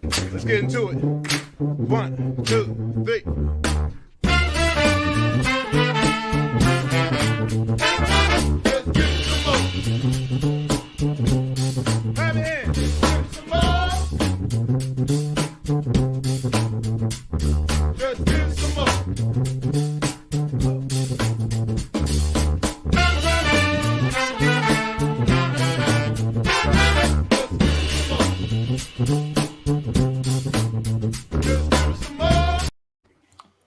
Let's get into it. 1, 2, 3. Let's get some more. Have it in. Some more. Just give some more.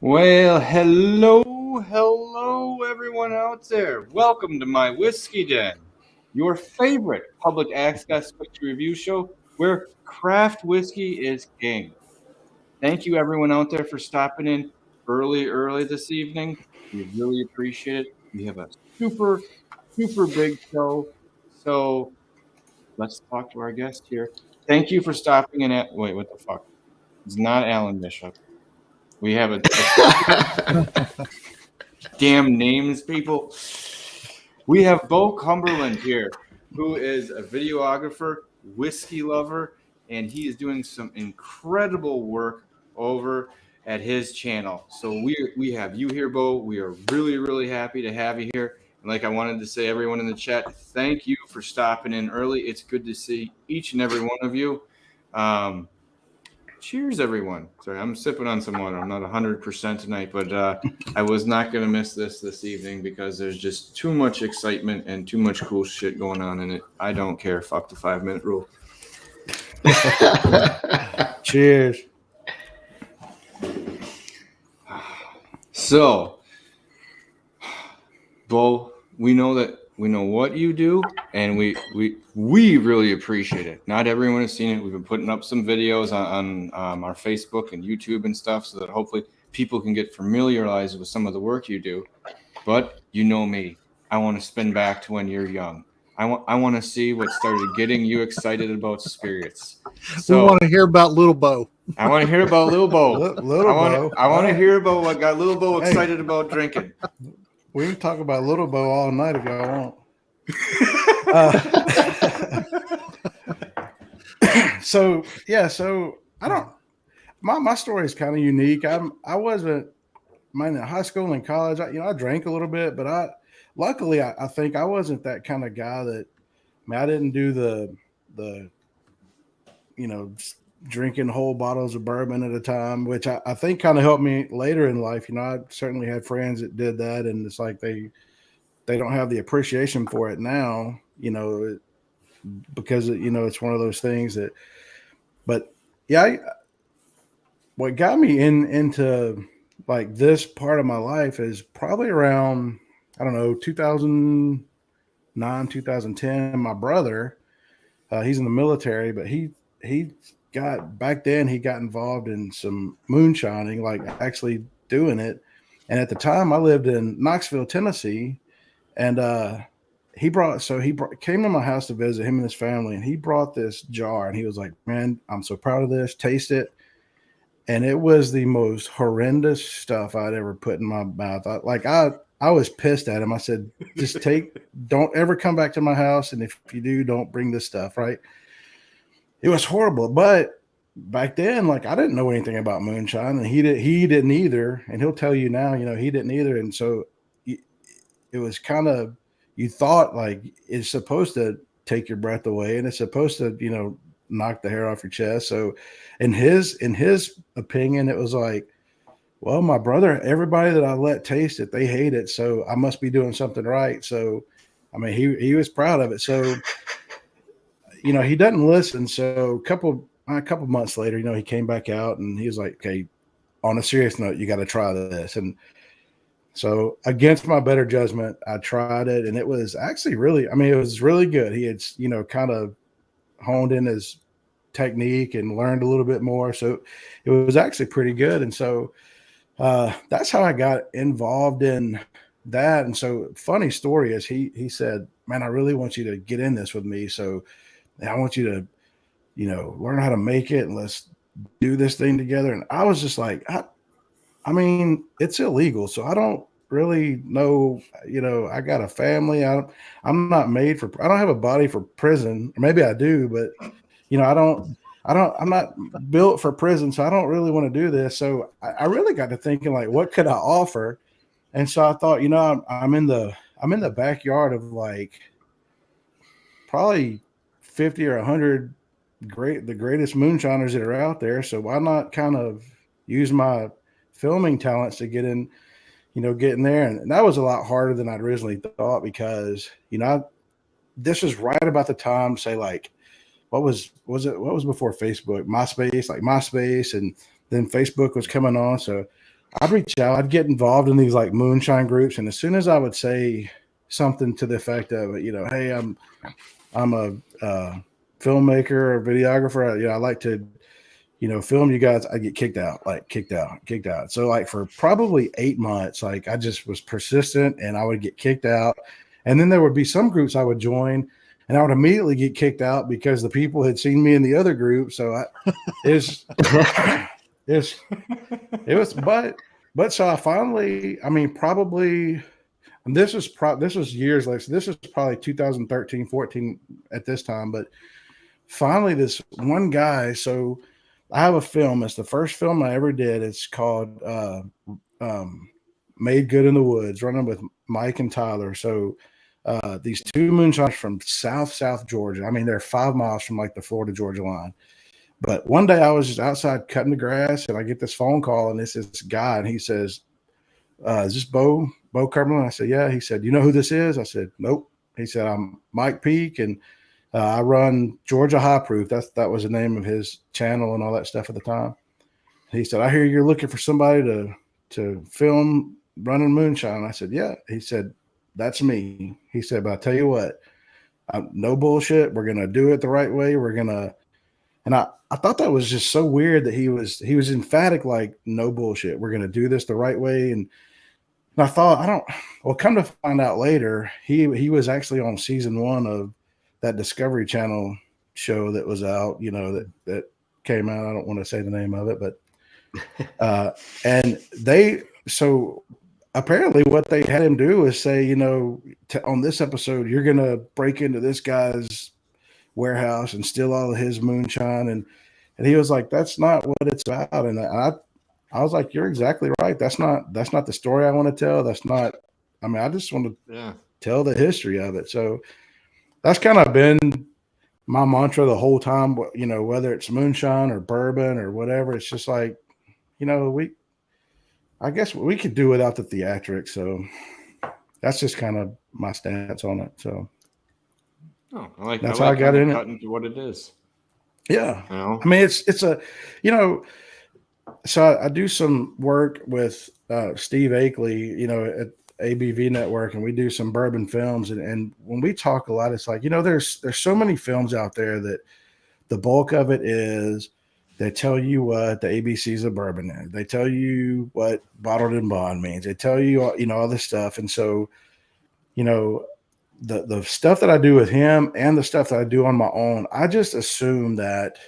Well, hello, everyone out there. Welcome to my Whiskey Den, your favorite public access whiskey review show where craft whiskey is king. Thank you, everyone out there, for stopping in early this evening. We really appreciate it. We have a super big show, so let's talk to our guest here. Thank you for stopping in at, wait, what the fuck? It's not Alan Bishop. We have a damn names, people. We have Bo Cumberland here, who is a videographer, whiskey lover, and he is doing some incredible work over at his channel. So we have you here, Bo. We are really happy to have you here. And like I wanted to say, everyone in the chat, thank you for stopping in early. It's good to see each and every one of you. Cheers, everyone. Sorry, I'm sipping on some water. I'm not 100% tonight, but I was not going to miss this evening because there's just too much excitement and too much cool shit going on in it. I don't care. Fuck the 5-minute rule. Cheers. So, Bo, we know what you do, and we really appreciate it. Not everyone has seen it. We've been putting up some videos on our Facebook and YouTube and stuff so that hopefully people can get familiarized with some of the work you do. But you know me. I want to spin back to when you're young. I want to see what started getting you excited about spirits. So we want to hear about Little Bo. I want to hear about Little Bo. Bo. I want to hear about what got Little Bo excited about drinking. We can talk about Little Bo all night if y'all want. So I don't. My story is kind of unique. I wasn't. In high school and college, I drank a little bit, but luckily I think I wasn't that kind of guy that. I didn't do the drinking whole bottles of bourbon at a time, which I think kind of helped me later in life. I certainly had friends that did that, and it's like they don't have the appreciation for it now, because it's one of those things that. But yeah, what got me into like this part of my life is probably around 2009, 2010. My brother, he's in the military, but he got involved in some moonshining, like actually doing it. And at the time I lived in Knoxville, Tennessee, and he came to my house to visit him and his family, and he brought this jar, and he was like, "Man, I'm so proud of this. Taste it." And it was the most horrendous stuff I'd ever put in my mouth. I was pissed at him. I said, "Just don't ever come back to my house, and if you do, don't bring this stuff." Right? It was horrible, but back then, like, I didn't know anything about moonshine, and he didn't either. And he'll tell you now, he didn't either. And so it was kind of, you thought like it's supposed to take your breath away, and it's supposed to, knock the hair off your chest. So in his opinion, it was like, well, my brother, everybody that I let taste it, they hate it. So I must be doing something right. So, he was proud of it. So, he doesn't listen. So a couple months later, he came back out and he was like, "Okay, on a serious note, you got to try this." And so against my better judgment, I tried it, and it was actually it was really good. He had, kind of honed in his technique and learned a little bit more. So it was actually pretty good. And so that's how I got involved in that. And so funny story is he said, "Man, I really want you to get in this with me. So I want you to, learn how to make it, and let's do this thing together." And I was just like, it's illegal. So I don't really know, I got a family. I'm not made for, I don't have a body for prison. Or maybe I do, but I I'm not built for prison, so I don't really want to do this. So I really got to thinking, like, what could I offer? And so I thought, I'm in the backyard of like probably 50 or 100 the greatest moonshiners that are out there. So why not kind of use my filming talents to get in there? And that was a lot harder than I'd originally thought because, this was right about the time, say, like, what was before Facebook? MySpace, and then Facebook was coming on. So I'd reach out, I'd get involved in these like moonshine groups. And as soon as I would say something to the effect of, hey, I'm a filmmaker or videographer, I like to, film you guys, I get kicked out. So like for probably 8 months, like I just was persistent and I would get kicked out. And then there would be some groups I would join and I would immediately get kicked out because the people had seen me in the other group. So but so I finally, probably, and this was years later. So this was probably 2013, 14 at this time. But finally, this one guy, so I have a film. It's the first film I ever did. It's called Made Good in the Woods, running with Mike and Tyler. So these two moonshiners from South Georgia. They're 5 miles from like the Florida Georgia line. But one day I was just outside cutting the grass and I get this phone call and it's this guy and he says, is this Bo Cumberland? I said, yeah. He said, you know who this is? I said, nope. He said, I'm Mike Peak and I run Georgia High Proof. That was the name of his channel and all that stuff at the time. He said, I hear you're looking for somebody to film running moonshine. I said, yeah. He said, that's me. He said, but I tell you what, no bullshit. We're going to do it the right way. And I thought that was just so weird that he was emphatic, like, no bullshit. We're going to do this the right way. And I thought, come to find out later, he was actually on season 1 of that Discovery Channel show that was out, that came out. I don't want to say the name of it, but, so apparently what they had him do is say, on this episode, you're going to break into this guy's warehouse and steal all of his moonshine. And he was like, that's not what it's about. And I was like, you're exactly right. That's not the story I want to tell. That's not, I just want to tell the history of it. So that's kind of been my mantra the whole time, whether it's moonshine or bourbon or whatever. It's just like, I guess we could do without the theatrics. So that's just kind of my stance on it. So that's how I got in it. Into what it is. Yeah. It's a, so I do some work with Steve Akeley, at ABV Network, and we do some bourbon films. And when we talk a lot, it's like, there's so many films out there that the bulk of it is they tell you what the ABCs of bourbon is. They tell you what bottled and bond means. They tell you, all this stuff. And so, the stuff that I do with him and the stuff that I do on my own, I just assume that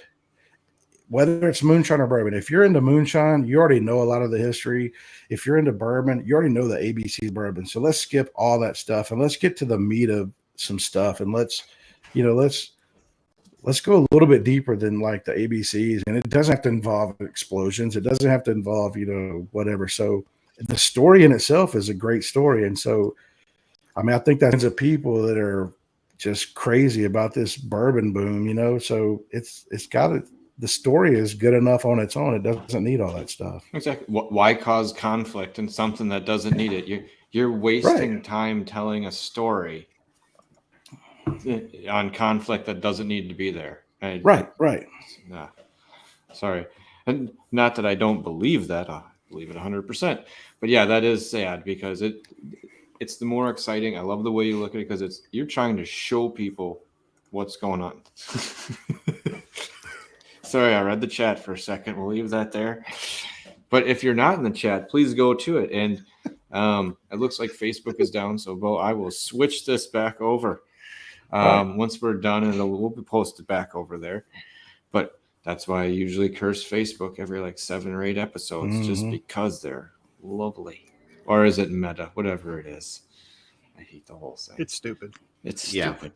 whether it's moonshine or bourbon, if you're into moonshine, you already know a lot of the history. If you're into bourbon, you already know the ABC bourbon. So let's skip all that stuff and let's get to the meat of some stuff. And let's go a little bit deeper than like the ABCs. And it doesn't have to involve explosions. It doesn't have to involve, whatever. So the story in itself is a great story. And so, I think that's of people that are just crazy about this bourbon boom, so it's got it. The story is good enough on its own. It doesn't need all that stuff. Exactly. Why cause conflict in something that doesn't need it? You're wasting time telling a story on conflict that doesn't need to be there. Right. Nah, sorry. And not that I don't believe that. I believe it 100%. But yeah, that is sad because it's the more exciting. I love the way you look at it because you're trying to show people what's going on. Sorry, I read the chat for a second. We'll leave that there. But if you're not in the chat, please go to it. And it looks like Facebook is down. So, Bo, I will switch this back over once we're done, and we'll be posted back over there. But that's why I usually curse Facebook every like 7 or 8 episodes, just because they're lovely. Or is it meta? Whatever it is. I hate the whole thing. It's stupid. It's stupid.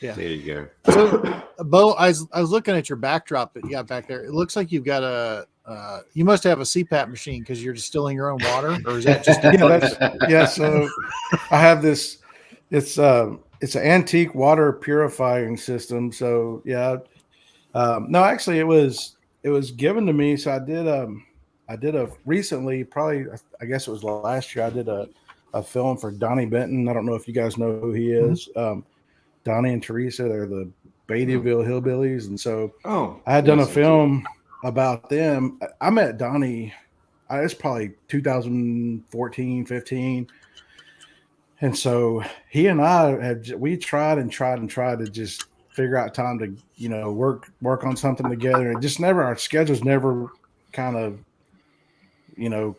Yeah. There you go. So, Bo, I was looking at your backdrop that you got back there. It looks like you've got you must have a CPAP machine because you're distilling your own water, or is that just? So I have this. It's an antique water purifying system. So yeah, no, actually it was given to me. So I did a recently, probably I guess it was last year. I did a film for Donnie Benton. I don't know if you guys know who he is. Donnie and Teresa, they're the Beattyville Hillbillies. And so I had done a film about them. I met Donnie, it's probably 2014, 15. And so he and I we tried to just figure out time to, work on something together. And just never, our schedules never kind of,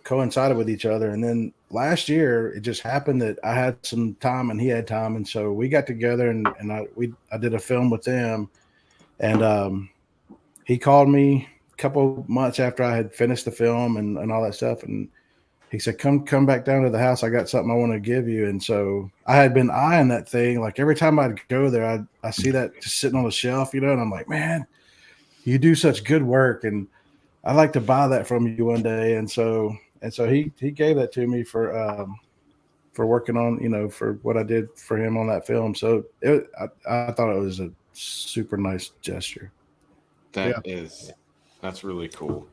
coincided with each other. And then last year it just happened that I had some time and he had time. And so we got together and I did a film with them. And he called me a couple months after I had finished the film and all that stuff. And he said, come back down to the house. I got something I want to give you. And so I had been eyeing that thing. Like every time I'd go there, I see that just sitting on the shelf, and I'm like, man, you do such good work. And I'd like to buy that from you one day. And so he gave that to me for working on, for what I did for him on that film. So I thought it was a super nice gesture. That's really cool.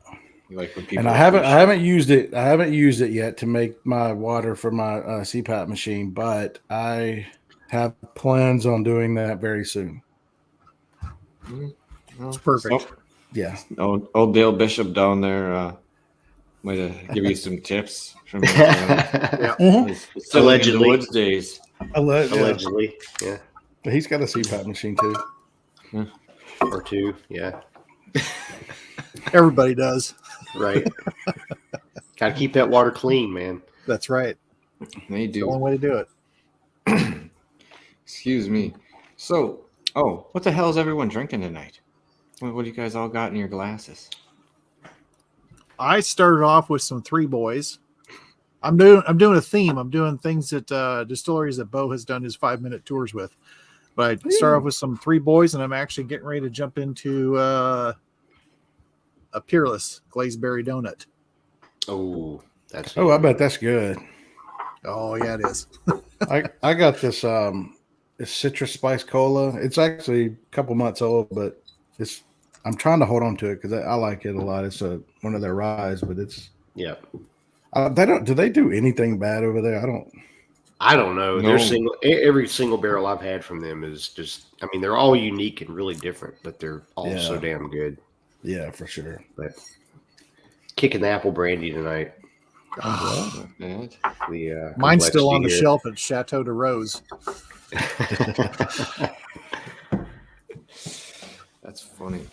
Like when people, and I haven't used it. I haven't used it yet to make my water for my CPAP machine, but I have plans on doing that very soon. It's perfect. Yeah. Old Dale Bishop down there might give you some tips from his, Allegedly. in the woods days. Allegedly, yeah. He's got a CPAP machine too. Yeah. Or two, yeah. Everybody does. Right. Got to keep that water clean, man. That's right. They do. The only way to do it. Excuse me. So, what the hell is everyone drinking tonight? What do you guys all got in your glasses? I started off with some Three Boys. I'm doing a theme. I'm doing things that distilleries that Bo has done his 5-minute tours with. But I start off with some Three Boys, and I'm actually getting ready to jump into a Peerless glazed berry donut. Oh, I bet that's good. Oh yeah, it is. I got this citrus spice cola. It's actually a couple months old, but I'm trying to hold on to it because I like it a lot. It's one of their ryes, but it's do they do anything bad over there? I don't know. No. Every single barrel I've had from them is just. I mean, they're all unique and really different, but they're all so damn good. Yeah, for sure. But kicking the apple brandy tonight. Not bad. Mine's still on the shelf at Chateau de Rose. That's funny.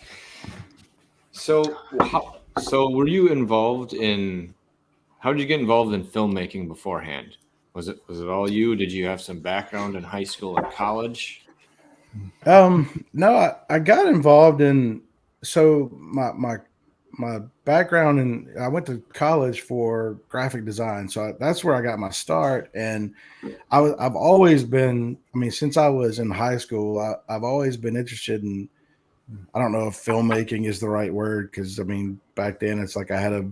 So were you involved in? How did you get involved in filmmaking beforehand? Was it all you? Did you have some background in high school or college? No, I got involved in. So my background I went to college for graphic design. So that's where I got my start. And I've always been, since I was in high school, I've always been interested in, I don't know if filmmaking is the right word. Cause back then it's like I had a,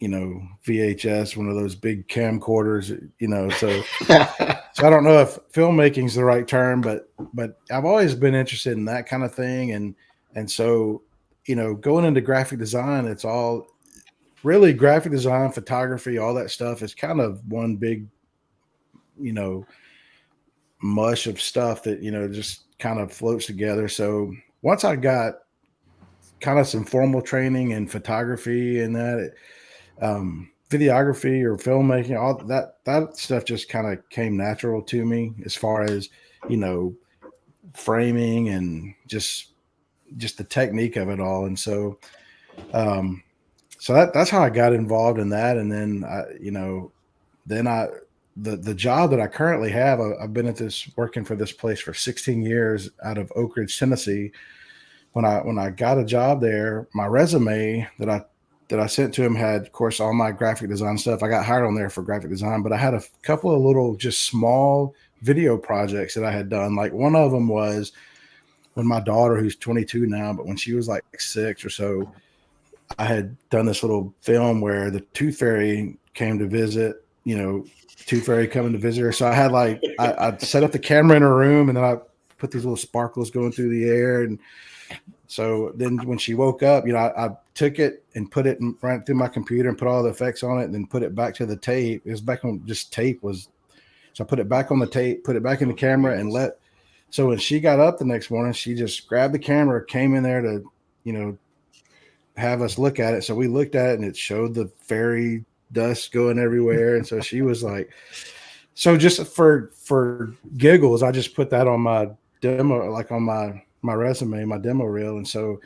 VHS, one of those big camcorders, so I don't know if filmmaking is the right term, but I've always been interested in that kind of thing. And so, going into graphic design, it's all really graphic design, photography, all that stuff is kind of one big, mush of stuff that, just kind of floats together. So once I got kind of some formal training in photography and that, videography or filmmaking, all that stuff just kind of came natural to me as far as, framing and just the technique of it all. And so, that's how I got involved in that. And then the job that I currently have, I've been working for this place for 16 years out of Oak Ridge, Tennessee. When I got a job there, my resume that I that I sent to him had, of course, all my graphic design stuff. I got hired on there for graphic design, but I had a couple of little, just small video projects that I had done. Like one of them was when my daughter, who's 22 now, but when she was like 6 or so, I had done this little film where the Tooth Fairy came to visit, Tooth Fairy coming to visit her. So I had I set up the camera in her room, and then I put these little sparkles going through the air. And so then when she woke up, I took it and put it right through my computer and put all the effects on it, and then put it back to the tape. It was back on just tape so I put it back on the tape, put it back in the camera, and so when she got up the next morning, she just grabbed the camera, came in there to, have us look at it. So we looked at it, and it showed the fairy dust going everywhere. And so she was like, so just for giggles, I just put that on my demo, like on my resume, my demo reel. And so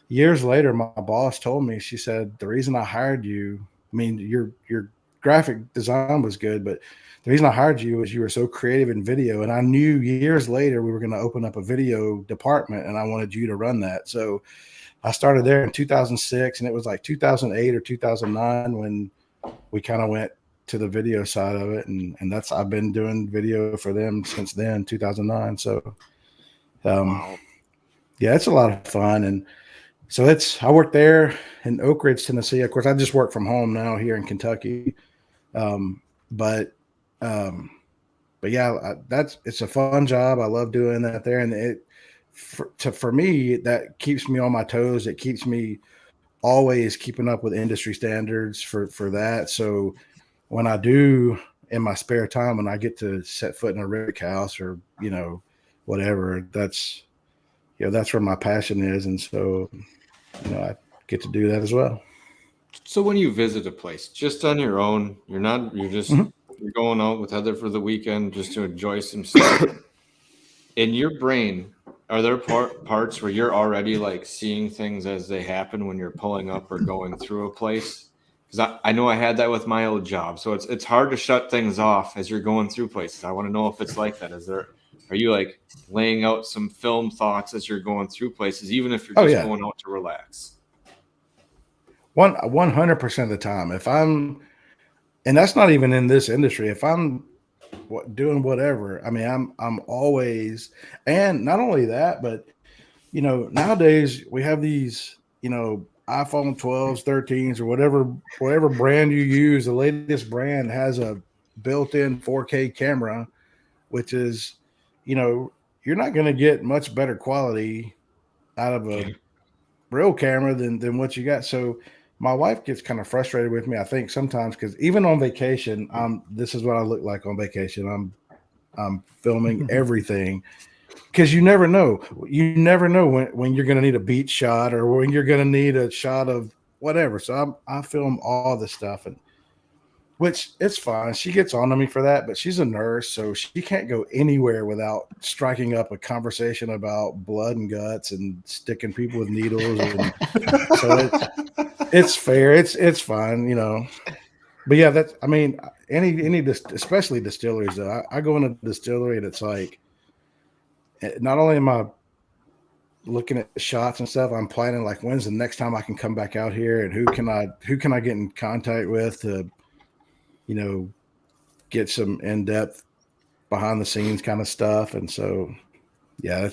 years later, my boss told me, she said, the reason I hired you, I mean, your graphic design was good, but the reason I hired you was you were so creative in video. And I knew years later we were going to open up a video department, and I wanted you to run that. So I started there in 2006, and it was like 2008 or 2009 when we kind of went to the video side of it. And I've been doing video for them since then, 2009. So, Wow. yeah, it's a lot of fun. And so I work there in Oak Ridge, Tennessee. Of course, I just work from home now here in Kentucky. But yeah, it's a fun job. I love doing that there. And for me, that keeps me on my toes. It keeps me always keeping up with industry standards for that. So when I do in my spare time, when I get to set foot in a rick house or, whatever, that's where my passion is. And so, I get to do that as well. So when you visit a place just on your own, you're going out with Heather for the weekend just to enjoy some stuff. In your brain, are there parts where you're already like seeing things as they happen when you're pulling up or going through a place? Because I know I had that with my old job. So it's hard to shut things off as you're going through places. I want to know if it's like that. Are you like laying out some film thoughts as you're going through places, even if you're just going out to relax? 100% of the time. And that's not even in this industry. If I'm doing whatever, I mean, I'm always, and not only that, but nowadays we have these, iPhone 12s, 13s, or whatever brand you use. The latest brand has a built-in 4K camera, which is, you're not going to get much better quality out of a real camera than what you got. So my wife gets kind of frustrated with me, I think, sometimes, because even on vacation, this is what I look like on vacation. I'm filming everything, because you never know. You never know when you're going to need a beach shot or when you're going to need a shot of whatever. So I film all this stuff, and which it's fine. She gets on to me for that, but she's a nurse, so she can't go anywhere without striking up a conversation about blood and guts and sticking people with needles. And so it's fair. It's fine, But yeah, especially distilleries. Though I go in a distillery and it's like, not only am I looking at shots and stuff, I'm planning like, when's the next time I can come back out here, and who can I get in contact with to, get some in-depth behind the scenes kind of stuff. And so, yeah,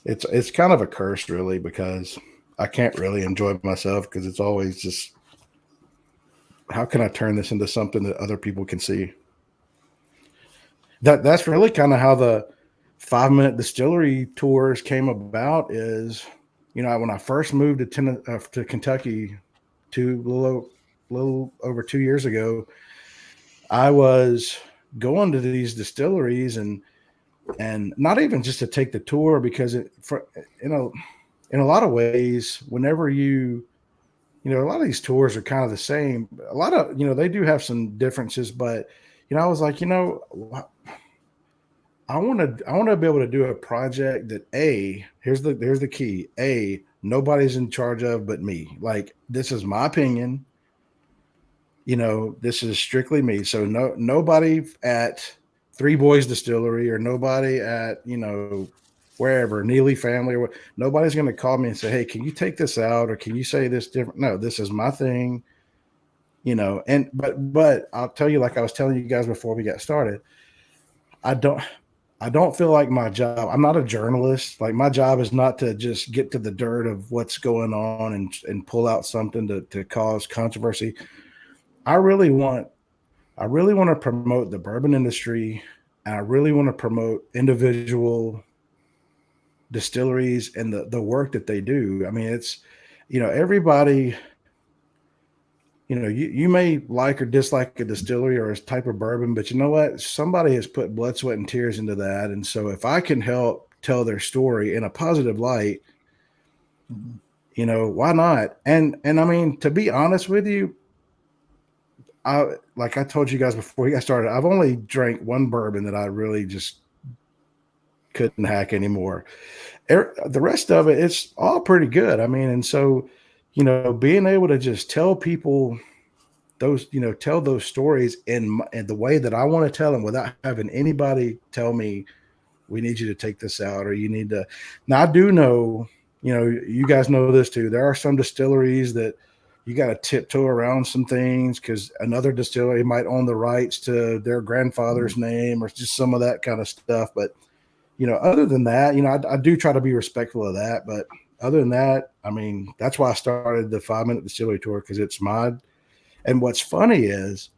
it's kind of a curse, really, because I can't really enjoy myself, because it's always just, how can I turn this into something that other people can see? That's really kind of how the 5-minute distillery tours came about. Is, when I first moved to Kentucky a little over 2 years ago, I was going to these distilleries and not even just to take the tour, because in a lot of ways, whenever a lot of these tours are kind of the same. A lot of, they do have some differences, but, I was like, I want to be able to do a project that here's the key. Nobody's in charge of but me. Like, this is my opinion. This is strictly me. So nobody at Three Boys Distillery, or nobody at, wherever, Neely family, or what, nobody's going to call me and say, hey, can you take this out? Or can you say this different? No, this is my thing, and, but I'll tell you, like I was telling you guys before we got started, I don't feel like my job, I'm not a journalist. Like my job is not to just get to the dirt of what's going on and pull out something to cause controversy. I really want to promote the bourbon industry, and I really want to promote individual distilleries and the work that they do. I mean, it's, everybody, you may like or dislike a distillery or a type of bourbon, but you know what? Somebody has put blood, sweat, and tears into that. And so if I can help tell their story in a positive light, why not? And I mean, to be honest with you, like I told you guys before we got started, I've only drank one bourbon that I really just couldn't hack anymore. The rest of it, it's all pretty good. I mean, and so, being able to just tell people those, tell those stories in the way that I want to tell them without having anybody tell me, we need you to take this out, or you need to. Now, I do know, you guys know this too. There are some distilleries that you got to tiptoe around some things because another distillery might own the rights to their grandfather's name or just some of that kind of stuff. But, other than that, I do try to be respectful of that. But other than that, I mean, that's why I started the 5-minute distillery tour, because it's mine. And what's funny is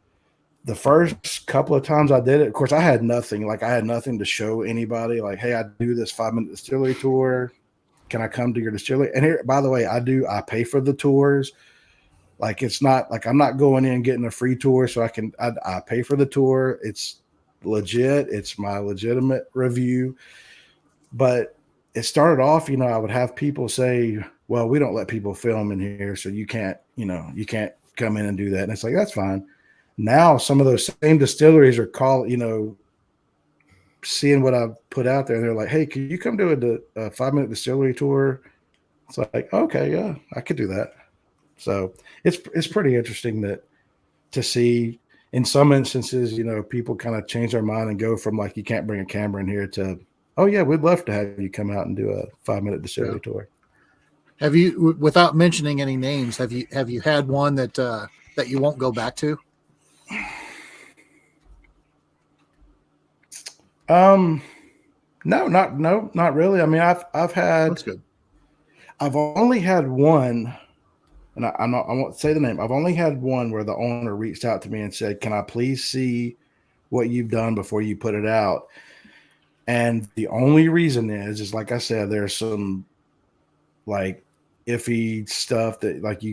the first couple of times I did it, of course, I had nothing. Like I had nothing to show anybody. Like, hey, I do this 5-minute distillery tour. Can I come to your distillery? And here, by the way, I pay for the tours. Like, it's not like I'm not going in and getting a free tour. So I pay for the tour. It's legit. It's my legitimate review. But it started off, I would have people say, well, we don't let people film in here. So you can't come in and do that. And it's like, that's fine. Now, some of those same distilleries are seeing what I've put out there. And they're like, hey, can you come do a 5-minute distillery tour? It's like, okay, yeah, I could do that. So it's pretty interesting to see in some instances, people kind of change their mind and go from like, you can't bring a camera in here to, oh yeah, we'd love to have you come out and do a 5-minute distillery tour. Have you, without mentioning any names, have you had one that you won't go back to? No, not really. I mean, I've had, That's good. I've only had one, and I won't say the name. I've only had one where the owner reached out to me and said, can I please see what you've done before you put it out? And the only reason is like I said, there's some like iffy stuff that like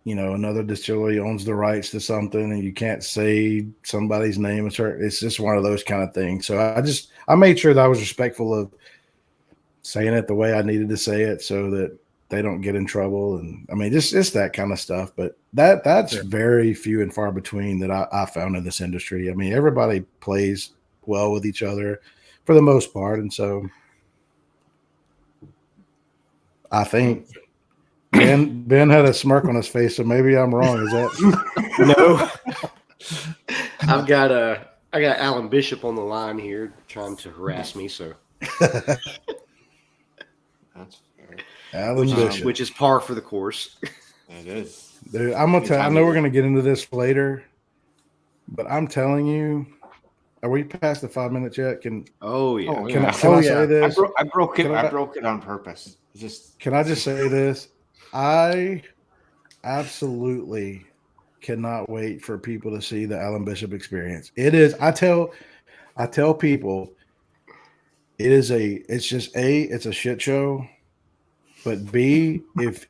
another distillery owns the rights to something and you can't say somebody's name. It's just one of those kind of things. So I made sure that I was respectful of saying it the way I needed to say it so that they don't get in trouble. And I mean, just that kind of stuff. But that's very few and far between that I found in this industry. I mean, everybody plays well with each other for the most part. And so I think Ben had a smirk on his face, so maybe I'm wrong. Is that no? I got Alan Bishop on the line here trying to harass me. So That's fair. Alan Bishop, which is par for the course. It is. Dude, I'm gonna tell. I know we're gonna get into this later, but I'm telling you, are we past the 5 minutes yet? Can I say this? I broke it on purpose. Can I just say this? I absolutely cannot wait for people to see the Alan Bishop experience. It is. I tell people, it's a shit show, but B, if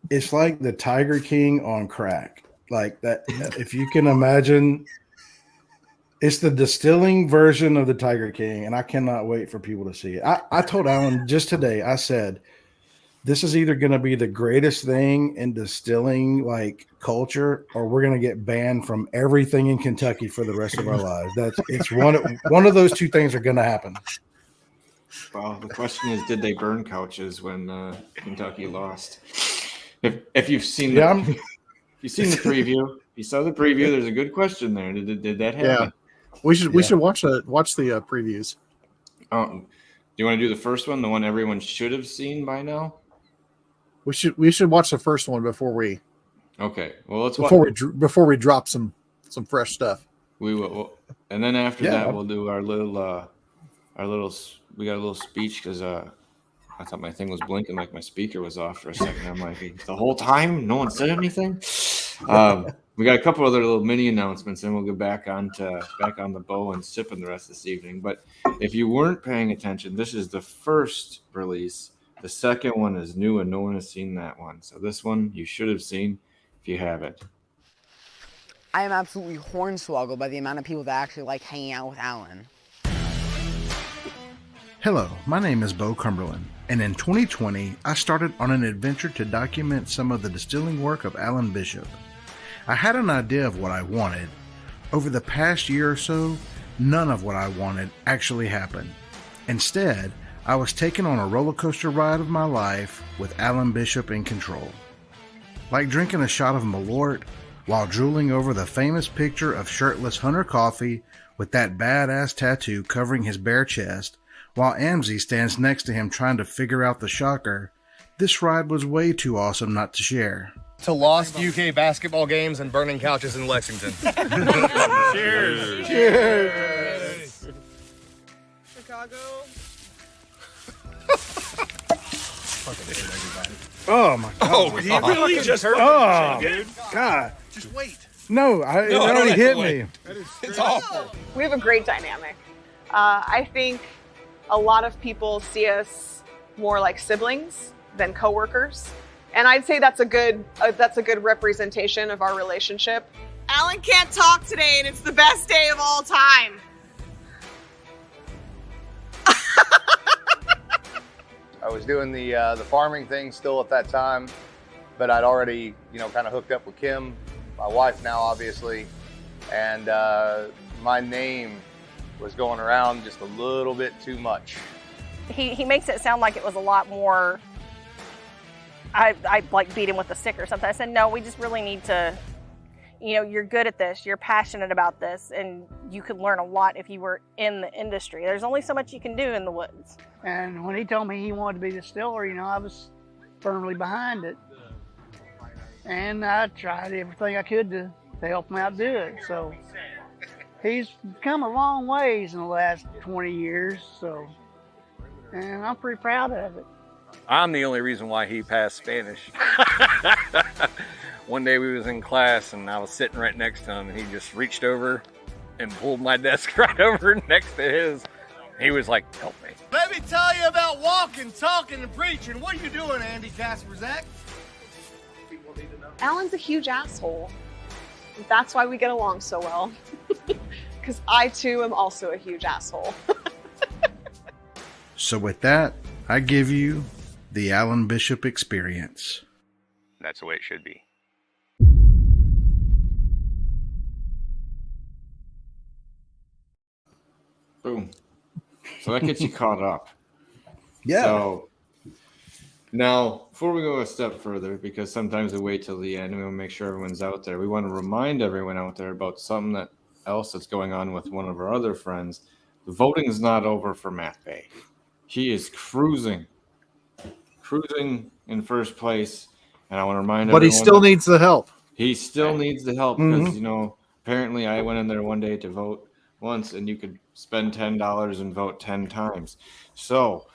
it's like the Tiger King on crack, like that. If you can imagine, it's the distilling version of the Tiger King, and I cannot wait for people to see it. I told Alan just today, I said, this is either going to be the greatest thing in distilling like culture, or we're going to get banned from everything in Kentucky for the rest of our lives. It's one of those two things are going to happen. Well, the question is, did they burn couches when Kentucky lost? If you've seen you've seen the preview, you saw the preview. There's a good question there. Did that happen? Yeah, we should watch the previews. you want to do the first one, the one everyone should have seen by now? We should watch the first one before we Okay. Well, let's before we drop some fresh stuff. We will, and then after that, we'll do our little. We got a little speech because I thought my thing was blinking like my speaker was off for a second. I'm like, the whole time, no one said anything. We got a couple other little mini announcements, and we'll get back on the bow and sipping the rest of this evening. But if you weren't paying attention, this is the first release. The second one is new, and no one has seen that one. So this one you should have seen if you haven't. I am absolutely hornswoggled by the amount of people that actually like hanging out with Alan. Hello, my name is Bo Cumberland, and in 2020, I started on an adventure to document some of the distilling work of Alan Bishop. I had an idea of what I wanted. Over the past year or so, none of what I wanted actually happened. Instead, I was taken on a roller coaster ride of my life with Alan Bishop in control. Like drinking a shot of Malort while drooling over the famous picture of shirtless Hunter Coffee with that badass tattoo covering his bare chest, while Amzie stands next to him trying to figure out the shocker. This ride was way too awesome not to share. To lost UK basketball games and burning couches in Lexington. Cheers. Cheers. Chicago. Oh my god. Oh, he really just Oh, God. Just wait. No, it already hit me. It's awful. We have a great dynamic. I think a lot of people see us more like siblings than coworkers, and I'd say that's a good representation of our relationship. Alan can't talk today, and it's the best day of all time. I was doing the farming thing still at that time, but I'd already, kind of hooked up with Kim, my wife now, obviously, and my name was going around just a little bit too much. He makes it sound like it was a lot more. I like beat him with a stick or something. I said, no, we just really need to, you're good at this, you're passionate about this, and you could learn a lot if you were in the industry. There's only so much you can do in the woods. And when he told me he wanted to be the distiller, I was firmly behind it. And I tried everything I could to help him out do it. So he's come a long ways in the last 20 years. And I'm pretty proud of it. I'm the only reason why he passed Spanish. One day we was in class and I was sitting right next to him and he just reached over and pulled my desk right over next to his. He was like, help me. Let me tell you about walking, talking, and preaching. What are you doing, Andy Kasperzak? Alan's a huge asshole. That's why we get along so well. Because I too am also a huge asshole. So with that, I give you the Alan Bishop experience. That's the way it should be. Boom. So that gets you caught up. Yeah. So now, before we go a step further, because sometimes we wait till the end and we want to make sure everyone's out there, we want to remind everyone out there about something else that's going on with one of our other friends. The voting is not over for Matt Bay. He is cruising in first place, and I want to remind everyone. But he still needs the help. He still needs the help because, apparently I went in there one day to vote once, and you could spend $10 and vote 10 times. So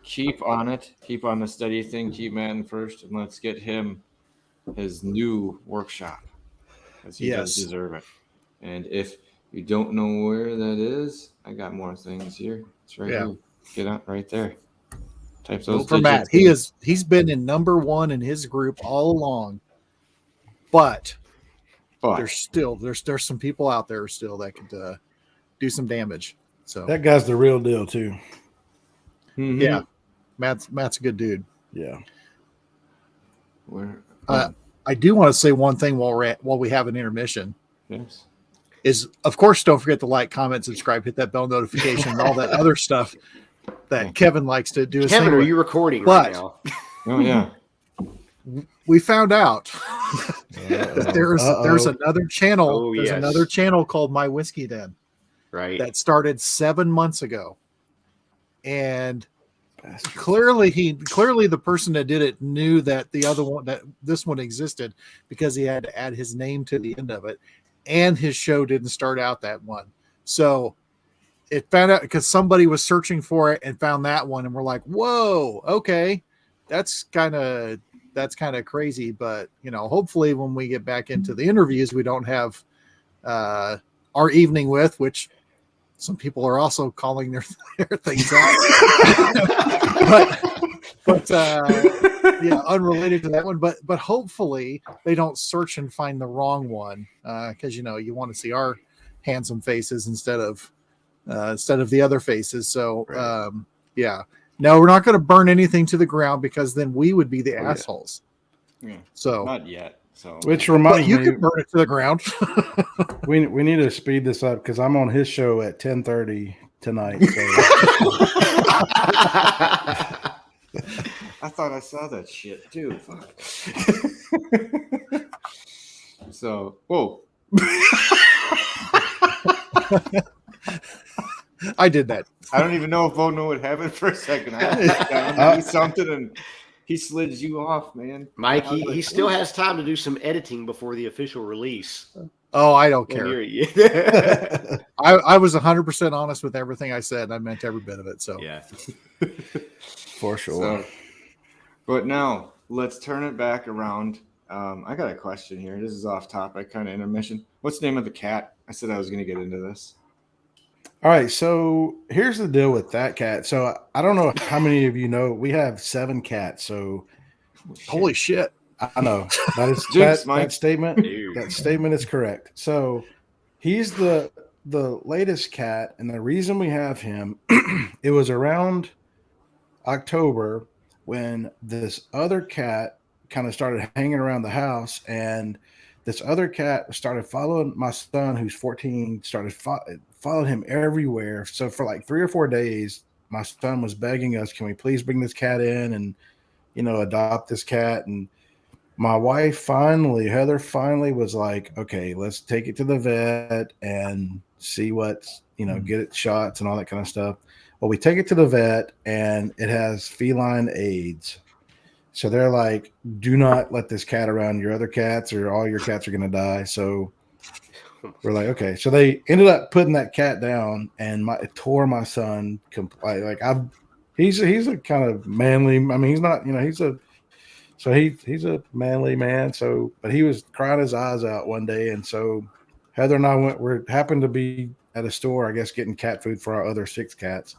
keep on it. Keep on the steady thing. Keep Matt in first, and let's get him his new workshop because he does deserve it. And if you don't know where that is, I got more things here. It's right here. Get out right there. Type those for Matt. He's been in number one in his group all along. But there's some people out there still that could do some damage. So that guy's the real deal too. Mm-hmm. Yeah. Matt's a good dude. Yeah. I do want to say one thing while we have an intermission. Yes. Is of course don't forget to like, comment, subscribe, hit that bell notification, and all that other stuff that Kevin likes to do. Kevin, are you recording right now? Oh yeah. We found out that there's another channel. Oh, there's another channel called My Whiskey Den. Right. That started 7 months ago. and clearly the person that did it knew that the other one, that this one existed, because he had to add his name to the end of it, and his show didn't start out that one. So it found out because somebody was searching for it and found that one, and we're like, whoa, okay, that's kind of crazy. But hopefully when we get back into the interviews, we don't have our evening with, which some people are also calling their things out. but unrelated to that one, but hopefully they don't search and find the wrong one, because you want to see our handsome faces instead of the other faces. So no, we're not going to burn anything to the ground, because then we would be the assholes. Yeah. So not yet. So which reminds you me, can burn it to the ground. we need to speed this up because I'm on his show at 10:30 tonight. So. I thought I saw that shit too. Fuck. So, whoa. I did that. I don't even know if Bo knew what happened for a second. I do something and he slids you off, man. Mike, he still has time to do some editing before the official release. Oh, I don't care. I was 100% honest with everything I said. I meant every bit of it. So yeah, for sure. So, but now let's turn it back around. I got a question here. This is off topic, kind of intermission. What's the name of the cat? I said I was going to get into this. All right, so here's the deal with that cat. So I don't know how many of you know, we have 7 cats. So holy shit. I know that is that statement. That statement is correct. So he's the latest cat, and the reason we have him, it was around October when this other cat kind of started hanging around the house, and this other cat started following my son, who's 14, followed him everywhere. So for like 3 or 4 days, my son was begging us, can we please bring this cat in and, adopt this cat? And my wife Heather finally was like, okay, let's take it to the vet and see what's, get it shots and all that kind of stuff. Well, we take it to the vet and it has feline AIDS. So they're like, do not let this cat around your other cats or all your cats are going to die. So we're like, okay. So they ended up putting that cat down, and it tore my son completely. Like he's a kind of manly. I mean, he's not, he's a manly man. So, but he was crying his eyes out one day. And so Heather and I happened to be at a store, I guess, getting cat food for our other 6 cats.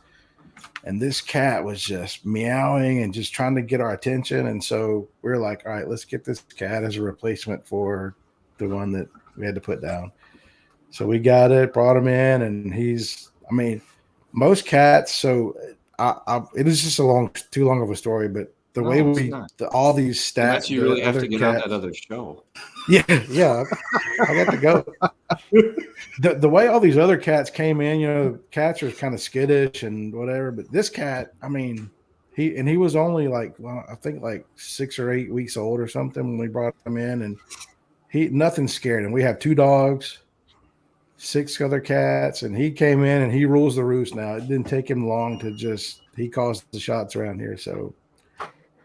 And this cat was just meowing and just trying to get our attention. And so we were like, all right, let's get this cat as a replacement for the one that we had to put down. So we got it, brought him in, and most cats. So it is just too long of a story, but the way all these stats. Unless you really have to get on that other show. Yeah. I got to go. The way all these other cats came in, cats are kind of skittish and whatever, but this cat, he was only I think 6 or 8 weeks old or something when we brought him in, and nothing scared him. We have 2 dogs, 6 other cats, and he came in and he rules the roost now. It didn't take him long to he calls the shots around here. So,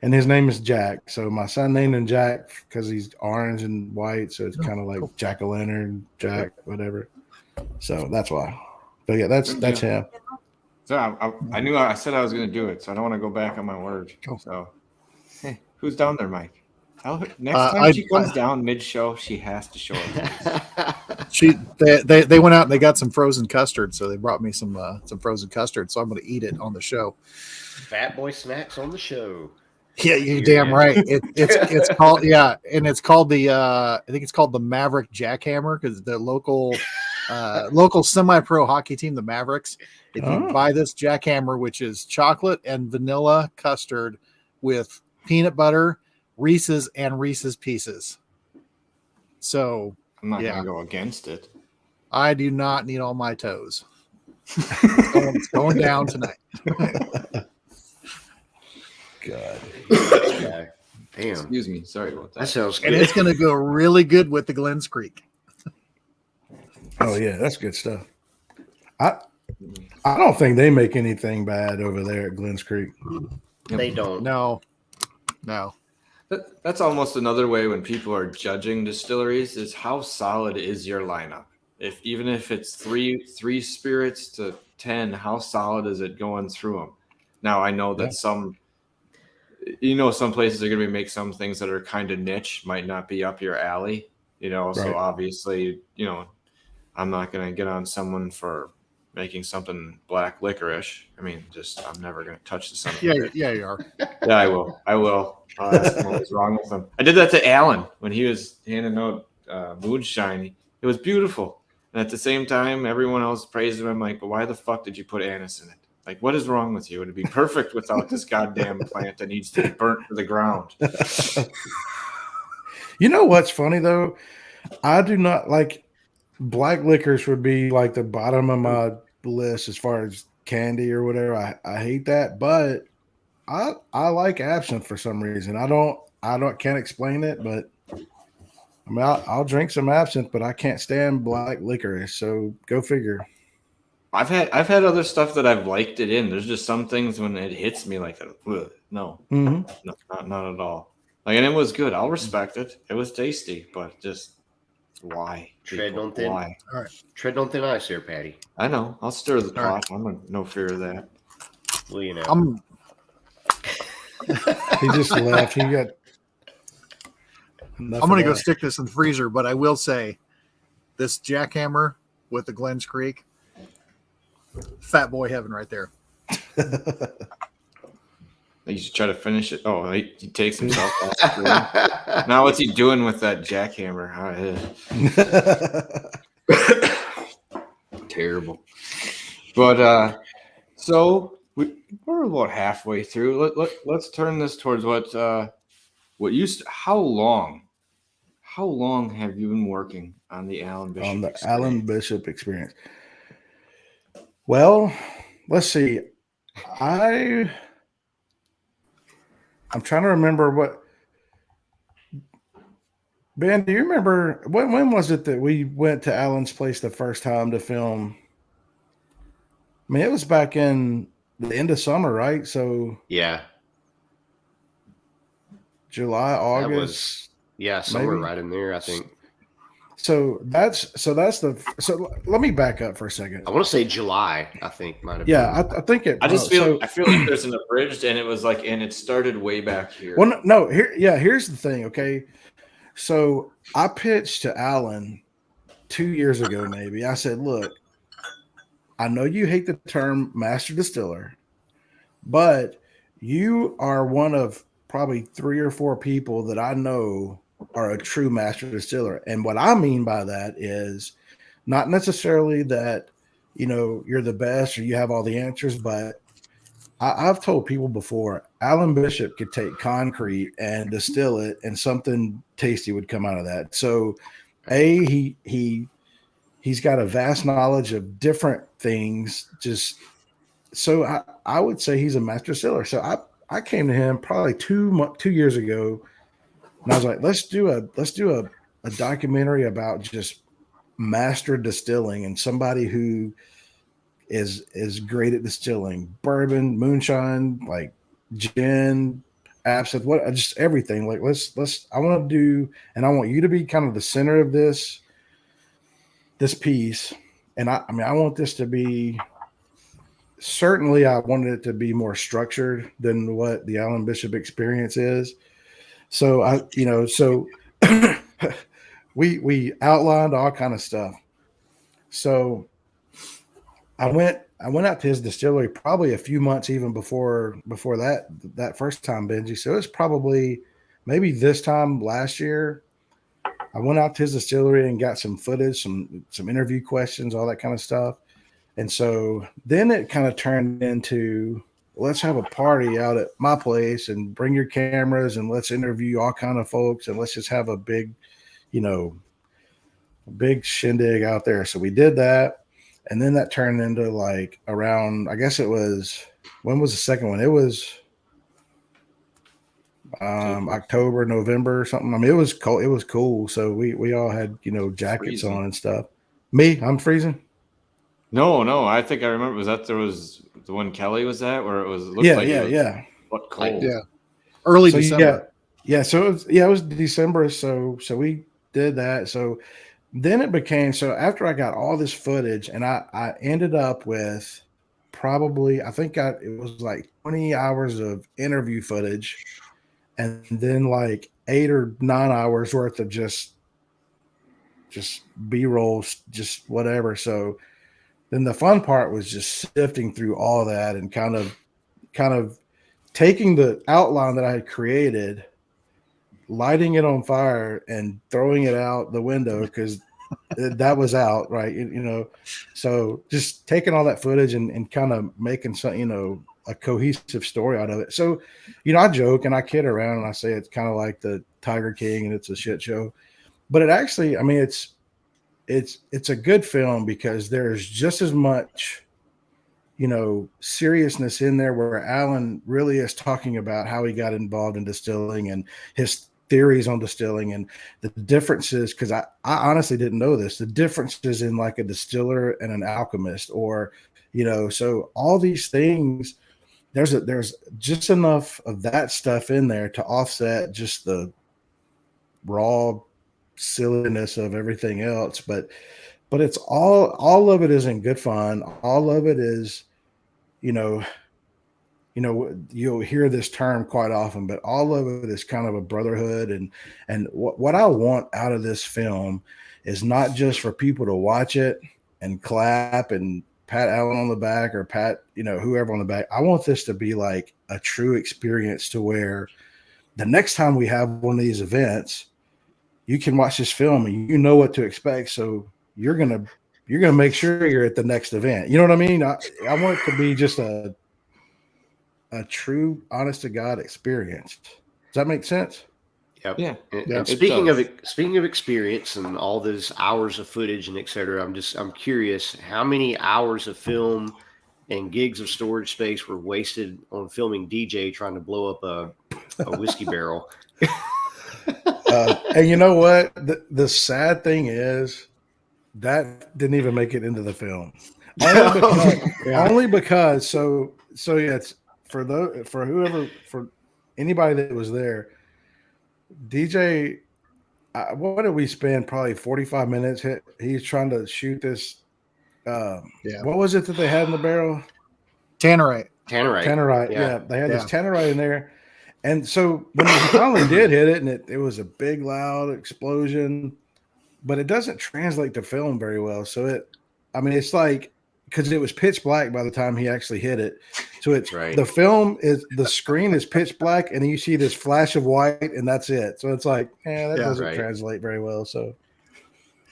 and his name is Jack. So my son named him Jack because he's orange and white. So it's kind of like Jack-o'-lantern, Jack, whatever. So that's why. But yeah, that's him. So I said I was going to do it, so I don't want to go back on my word. So, hey, who's down there, Mike? Next time she comes down mid-show, she has to show up. They went out and they got some frozen custard, so they brought me some frozen custard. So I'm going to eat it on the show. Fat boy snacks on the show. Yeah, you're damn right. It's called and it's called I think it's called the Maverick Jackhammer, because the local semi-pro hockey team, the Mavericks. If you buy this Jackhammer, which is chocolate and vanilla custard with peanut butter, Reese's and Reese's Pieces. So I'm not gonna go against it. I do not need all my toes. It's going down tonight. God. Okay. Damn. Excuse me. Sorry about that. That sounds good. And it's going to go really good with the Glens Creek. Oh yeah, that's good stuff. I don't think they make anything bad over there at Glens Creek. They don't. No. That's almost another way when people are judging distilleries is how solid is your lineup. Even if it's three spirits to 10, how solid is it going through them? Now I know that some places are going to make some things that are kind of niche, might not be up your alley. So obviously, I'm not going to get on someone for making something black licorice. I mean, I'm never going to touch the something. Yeah, you are. Yeah, I will. I'll ask him what was wrong with him. I did that to Alan when he was handing out moonshine. It was beautiful. And at the same time, everyone else praised him. I'm like, but why the fuck did you put anise in it? Like, what is wrong with you? It'd be perfect without this goddamn plant that needs to be burnt to the ground. You know what's funny, though? I do not like black licorice would be like the bottom of my list as far as candy or whatever. I hate that, but I like absinthe for some reason. I can't explain it, but I mean, I'll drink some absinthe, but I can't stand black licorice. So go figure. I've had other stuff that I've liked it in. There's just some things when it hits me like that. No, no, not at all. Like, and it was good. I'll respect it. It was tasty, but just why? Tread on thin. All right. Tread on thin ice there, Patty. I know. I'll stir the pot. I'm in no fear of that. Well, you know. He just left. He got. I'm going to go stick this in the freezer, but I will say this jackhammer with the Glens Creek, fat boy heaven right there. You should try to finish it. Oh, he takes himself off. Now what's he doing with that jackhammer? Terrible. But so we're about halfway through. Let's turn this towards what used to, how long have you been working on the Alan Bishop experience? Alan Bishop experience? Well, let's see. I'm trying to remember what. Ben, do you remember when was it that we went to Alan's place the first time to film? I mean, it was back in the end of summer, right? So yeah, July, August. Somewhere maybe? right in there, I think. So let me back up for a second. I want to say July, I think might have been. Yeah, I think it. I feel like there's an abridged, and it started way back here. Well, no, here's the thing. Okay, so I pitched to Alan 2 years ago, maybe. I said, look, I know you hate the term master distiller, but you are one of probably 3 or 4 people that I know are a true master distiller. And what I mean by that is not necessarily that, you're the best or you have all the answers, but I've told people before, Alan Bishop could take concrete and distill it and something tasty would come out of that. So he's got a vast knowledge of different things. So I would say he's a master distiller. So I came to him probably 2 years ago, and I was like, let's do a documentary about just master distilling and somebody who is great at distilling bourbon, moonshine, like gin, absinthe, just everything. Like I want to do, and I want you to be kind of the center of this piece. And I want this to be. Certainly, I wanted it to be more structured than what the Alan Bishop experience is. So we outlined all kind of stuff. So I went out to his distillery probably a few months even before that first time, Benji. So it's probably maybe this time last year. I went out to his distillery and got some footage, some interview questions, all that kind of stuff. And so then it kind of turned into, let's have a party out at my place and bring your cameras and let's interview all kind of folks and let's just have a big shindig out there. So we did that. And then that turned into like around, I guess it was, when was the second one? It was October, November or something. I mean, it was cold. It was cool. So we all had, jackets on and stuff. Me, I'm freezing. No. I think I remember. Was that there was the one Kelly was at where it was? It looked Yeah, like yeah, it was yeah. what cold. Yeah. Early So December. yeah. So it was December. So we did that. So then it became so after I got all this footage, and I ended up with probably it was like 20 hours of interview footage, and then like 8 or 9 hours worth of just B-rolls, just whatever. So then the fun part was just sifting through all that and kind of taking the outline that I had created, lighting it on fire and throwing it out the window because that was out, right? So just taking all that footage and kind of making some, a cohesive story out of it. So, I joke and I kid around and I say it's kind of like the Tiger King and it's a shit show, but it actually, I mean, it's a good film because there's just as much seriousness in there where Alan really is talking about how he got involved in distilling and his theories on distilling and the differences. Cause I honestly didn't know this, the differences in like a distiller and an alchemist so all these things, there's just enough of that stuff in there to offset just the raw silliness of everything else. But it's all of it is in good fun. All of it is, you'll hear this term quite often, but all of it is kind of a brotherhood. And what I want out of this film is not just for people to watch it and clap and pat Alan on the back or pat, whoever on the back. I want this to be like a true experience to where the next time we have one of these events, you can watch this film and you know what to expect. So you're gonna make sure you're at the next event. You know what I mean? I want it to be just a true, honest to God experience. Does that make sense? Yep. Yeah. And speaking of experience and all those hours of footage and et cetera, I'm curious how many hours of film and gigs of storage space were wasted on filming DJ trying to blow up a whiskey barrel. And you know what? The sad thing is that didn't even make it into the film. Only because so yeah, it's for anybody that was there, DJ. What did we spend? Probably 45 minutes. He's trying to shoot this. What was it that they had in the barrel? Tannerite. Yeah, they had this tannerite in there. And so when he finally did hit it, and it was a big, loud explosion, but it doesn't translate to film very well. So it's like, because it was pitch black by the time he actually hit it. So it's the screen is pitch black, and then you see this flash of white, and that's it. So it's like, that doesn't translate very well. So,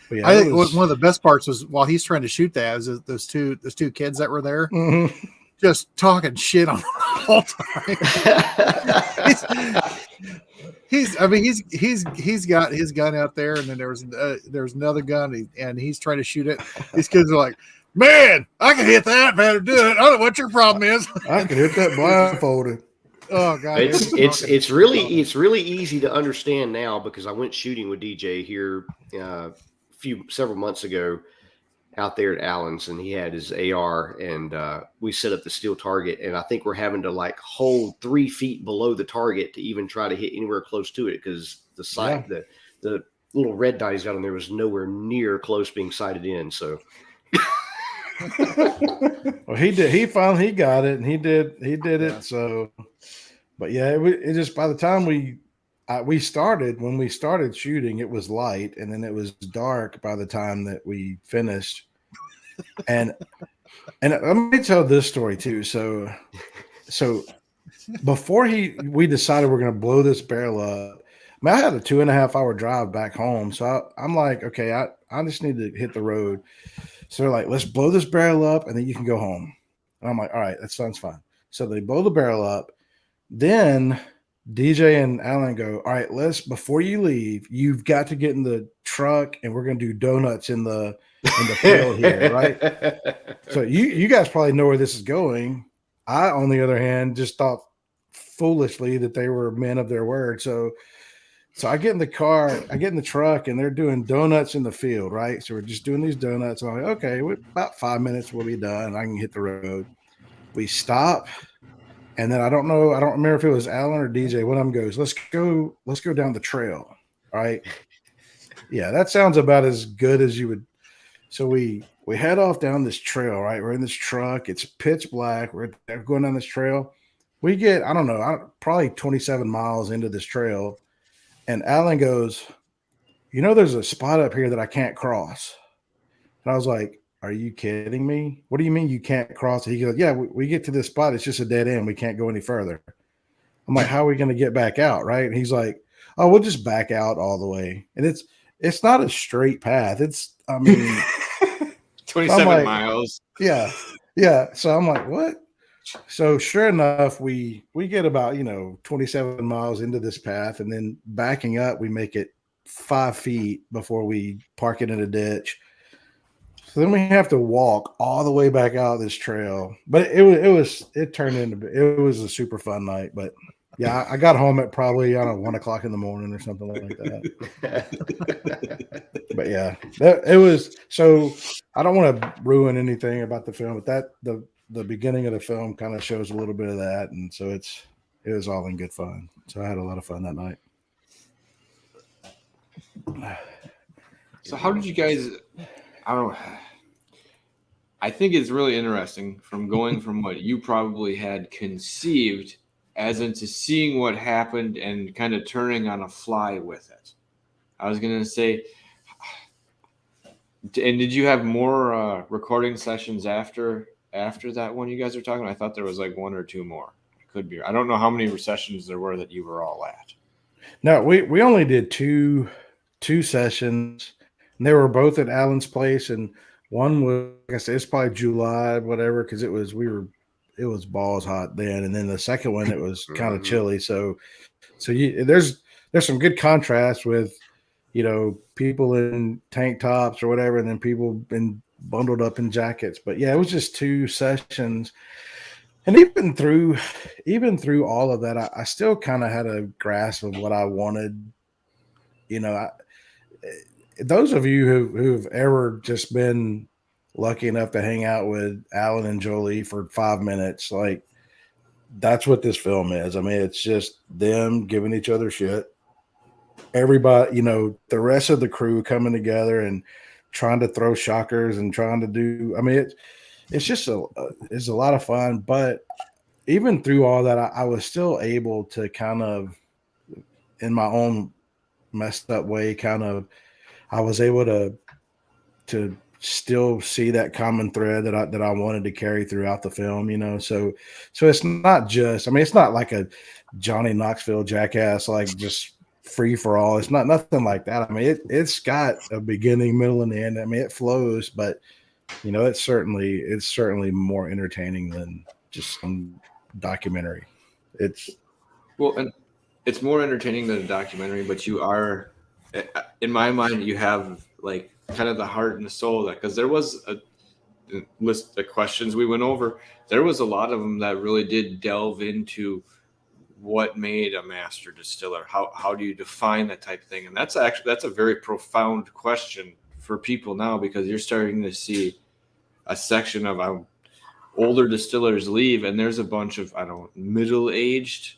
but yeah, I think one of the best parts was while he's trying to shoot that, was those two kids that were there. Mm-hmm. Just talking shit on the whole time. he's got his gun out there, and then there's another gun, and he's trying to shoot it. These kids are like, "Man, I can hit that, better do it. I don't know what your problem is. I can hit that blindfolded." Oh God, it's really easy to understand now because I went shooting with DJ here several months ago out there at Allen's, and he had his AR, and we set up the steel target, and I think we're having to like hold 3 feet below the target to even try to hit anywhere close to it because the sight, the little red dot he's got on there was nowhere near close being sighted in. So, well, he finally got it, and he did it. So, but yeah, it just by the time we started shooting, it was light, and then it was dark by the time that we finished. And let me tell this story too. So before we decided we're going to blow this barrel up, I had a 2.5 hour drive back home. So I'm like, okay, I just need to hit the road. So they're like, let's blow this barrel up, and then you can go home. And I'm like, all right, that sounds fine. So they blow the barrel up. Then DJ and Alan go, all right, before you leave, you've got to get in the truck, and we're going to do donuts in the field here, right? So you guys probably know where this is going. I, on the other hand, just thought foolishly that they were men of their word. So So I get in the car, I get in the truck, and they're doing donuts in the field, right? So we're just doing these donuts. I'm like, okay, about 5 minutes we'll be done. I can hit the road. We stop, and then I don't remember if it was Alan or DJ. One of them goes, let's go down the trail. All right. Yeah, that sounds about as good as you would. So we head off down this trail, right? We're in this truck. It's pitch black. We're going down this trail. We get, I don't know, probably 27 miles into this trail. And Alan goes, there's a spot up here that I can't cross. And I was like, are you kidding me? What do you mean you can't cross it? He goes, yeah, we get to this spot. It's just a dead end. We can't go any further. I'm like, how are we going to get back out? Right. And he's like, oh, we'll just back out all the way. And it's not a straight path. 27 miles. Yeah. Yeah. So I'm like, what? So sure enough, we get about, 27 miles into this path, and then backing up, we make it 5 feet before we park it in a ditch. So then we have to walk all the way back out this trail. But it was a super fun night. But yeah, I got home at probably, 1 o'clock in the morning or something like that. But yeah, it was. So I don't want to ruin anything about the film, but the beginning of the film kind of shows a little bit of that. And so it was all in good fun. So I had a lot of fun that night. So how did you guys, I think it's really interesting from going from what you probably had conceived as into seeing what happened and kind of turning on a fly with it. I was going to say, and did you have more recording sessions after that one you guys are talking? I thought there was like 1 or 2 more. Could be. I don't know how many sessions there were that you were all at. No, we only did two sessions, and they were both at Alan's place, and one was, like I said, it's probably July, whatever, because it was balls hot then, and then the second one it was kind of chilly. So there's some good contrast with people in tank tops or whatever, and then people been bundled up in jackets. But yeah, it was just 2 sessions. And even through all of that, I still kind of had a grasp of what I wanted. Those of you who've ever just been lucky enough to hang out with Alan and Jolie for 5 minutes, like that's what this film is. I mean, it's just them giving each other shit. Everybody, the rest of the crew coming together and trying to throw shockers and trying to do. I mean, it's just it's a lot of fun. But even through all that, I was still able to kind of, in my own messed up way, I was able to still see that common thread that I wanted to carry throughout the film. So it's not just. I mean, it's not like a Johnny Knoxville jackass, like just free for all. It's not nothing like that. I mean, it's got a beginning, middle, and end. I mean, it flows, but it's certainly more entertaining than just some documentary. And it's more entertaining than a documentary, but you are, in my mind, you have like kind of the heart and the soul of that, because there was a list of questions we went over. There was a lot of them that really did delve into what made a master distiller. How do you define that type of thing? And that's a very profound question for people now, because you're starting to see a section of older distillers leave, and there's a bunch of middle-aged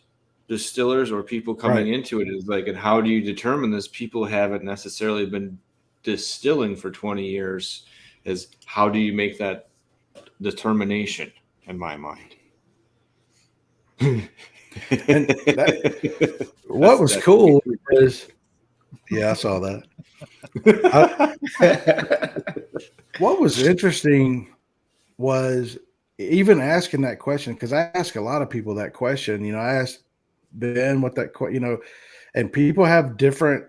distillers or people coming into it. Is like, and how do you determine this? People haven't necessarily been distilling for 20 years. Is how do you make that determination? In my mind. And what was cool is, yeah, I saw that. What was interesting was even asking that question, because I ask a lot of people that question. I asked Ben what that, and people have different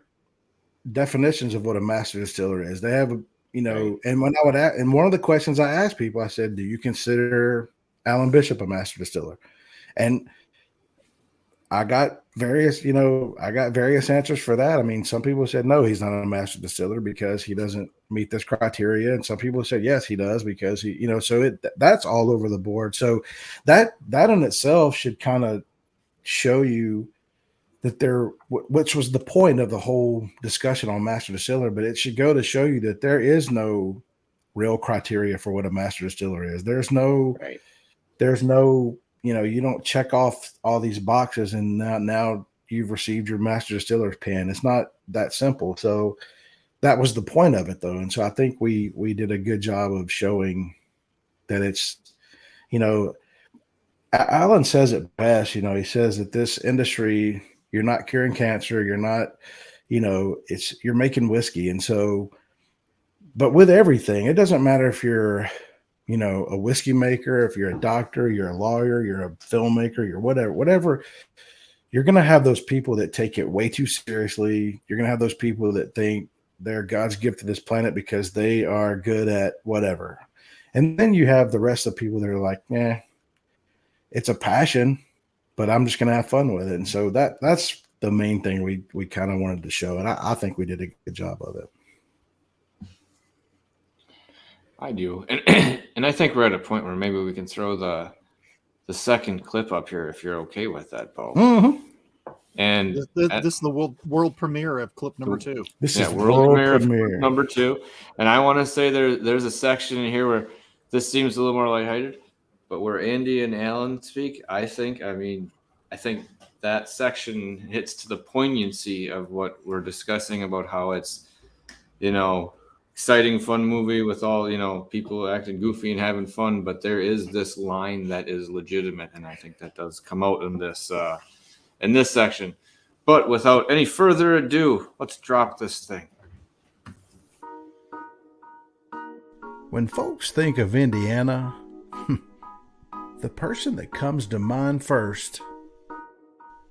definitions of what a master distiller is. They have, and when I would ask, and one of the questions I asked people, I said, do you consider Alan Bishop a master distiller? And I got various answers for that. I mean, some people said, no, he's not a master distiller because he doesn't meet this criteria. And some people said, yes, he does because he, so that's all over the board. So that in itself should kind of show you which was the point of the whole discussion on master distiller, but it should go to show you that there is no real criteria for what a master distiller is. There's no, you don't check off all these boxes and now you've received your master distiller's pin. It's not that simple. So that was the point of it though. And so I think we did a good job of showing that it's, Alan says it best, he says that this industry, you're not curing cancer. You're not, you're making whiskey. And so, but with everything, it doesn't matter if you're, a whiskey maker, if you're a doctor, you're a lawyer, you're a filmmaker, you're whatever, you're going to have those people that take it way too seriously. You're going to have those people that think they're God's gift to this planet because they are good at whatever. And then you have the rest of the people that are like, it's a passion, but I'm just going to have fun with it. And so that's the main thing we kind of wanted to show. And I think we did a good job of it. I do. And I think we're at a point where maybe we can throw the second clip up here if you're okay with that, Bo. Mm-hmm. And this is the world premiere of clip number 2. This is world premiere of number 2. And I want to say there's a section in here where this seems a little more lighthearted, but where Andy and Alan speak, I think that section hits to the poignancy of what we're discussing about how it's, exciting, fun movie with all, people acting goofy and having fun, but there is this line that is legitimate. And I think that does come out in this section. But without any further ado, let's drop this thing. When folks think of Indiana, the person that comes to mind first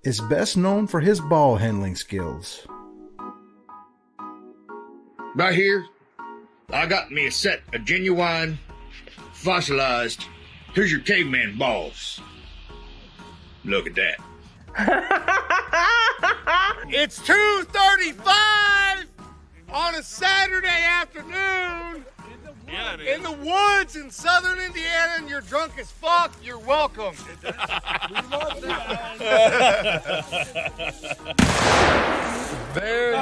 is best known for his ball handling skills. Right here, I got me a set of genuine, fossilized, here's your caveman balls. Look at that. It's 2:35 on a Saturday afternoon in the woods in southern Indiana, and you're drunk as fuck. You're welcome.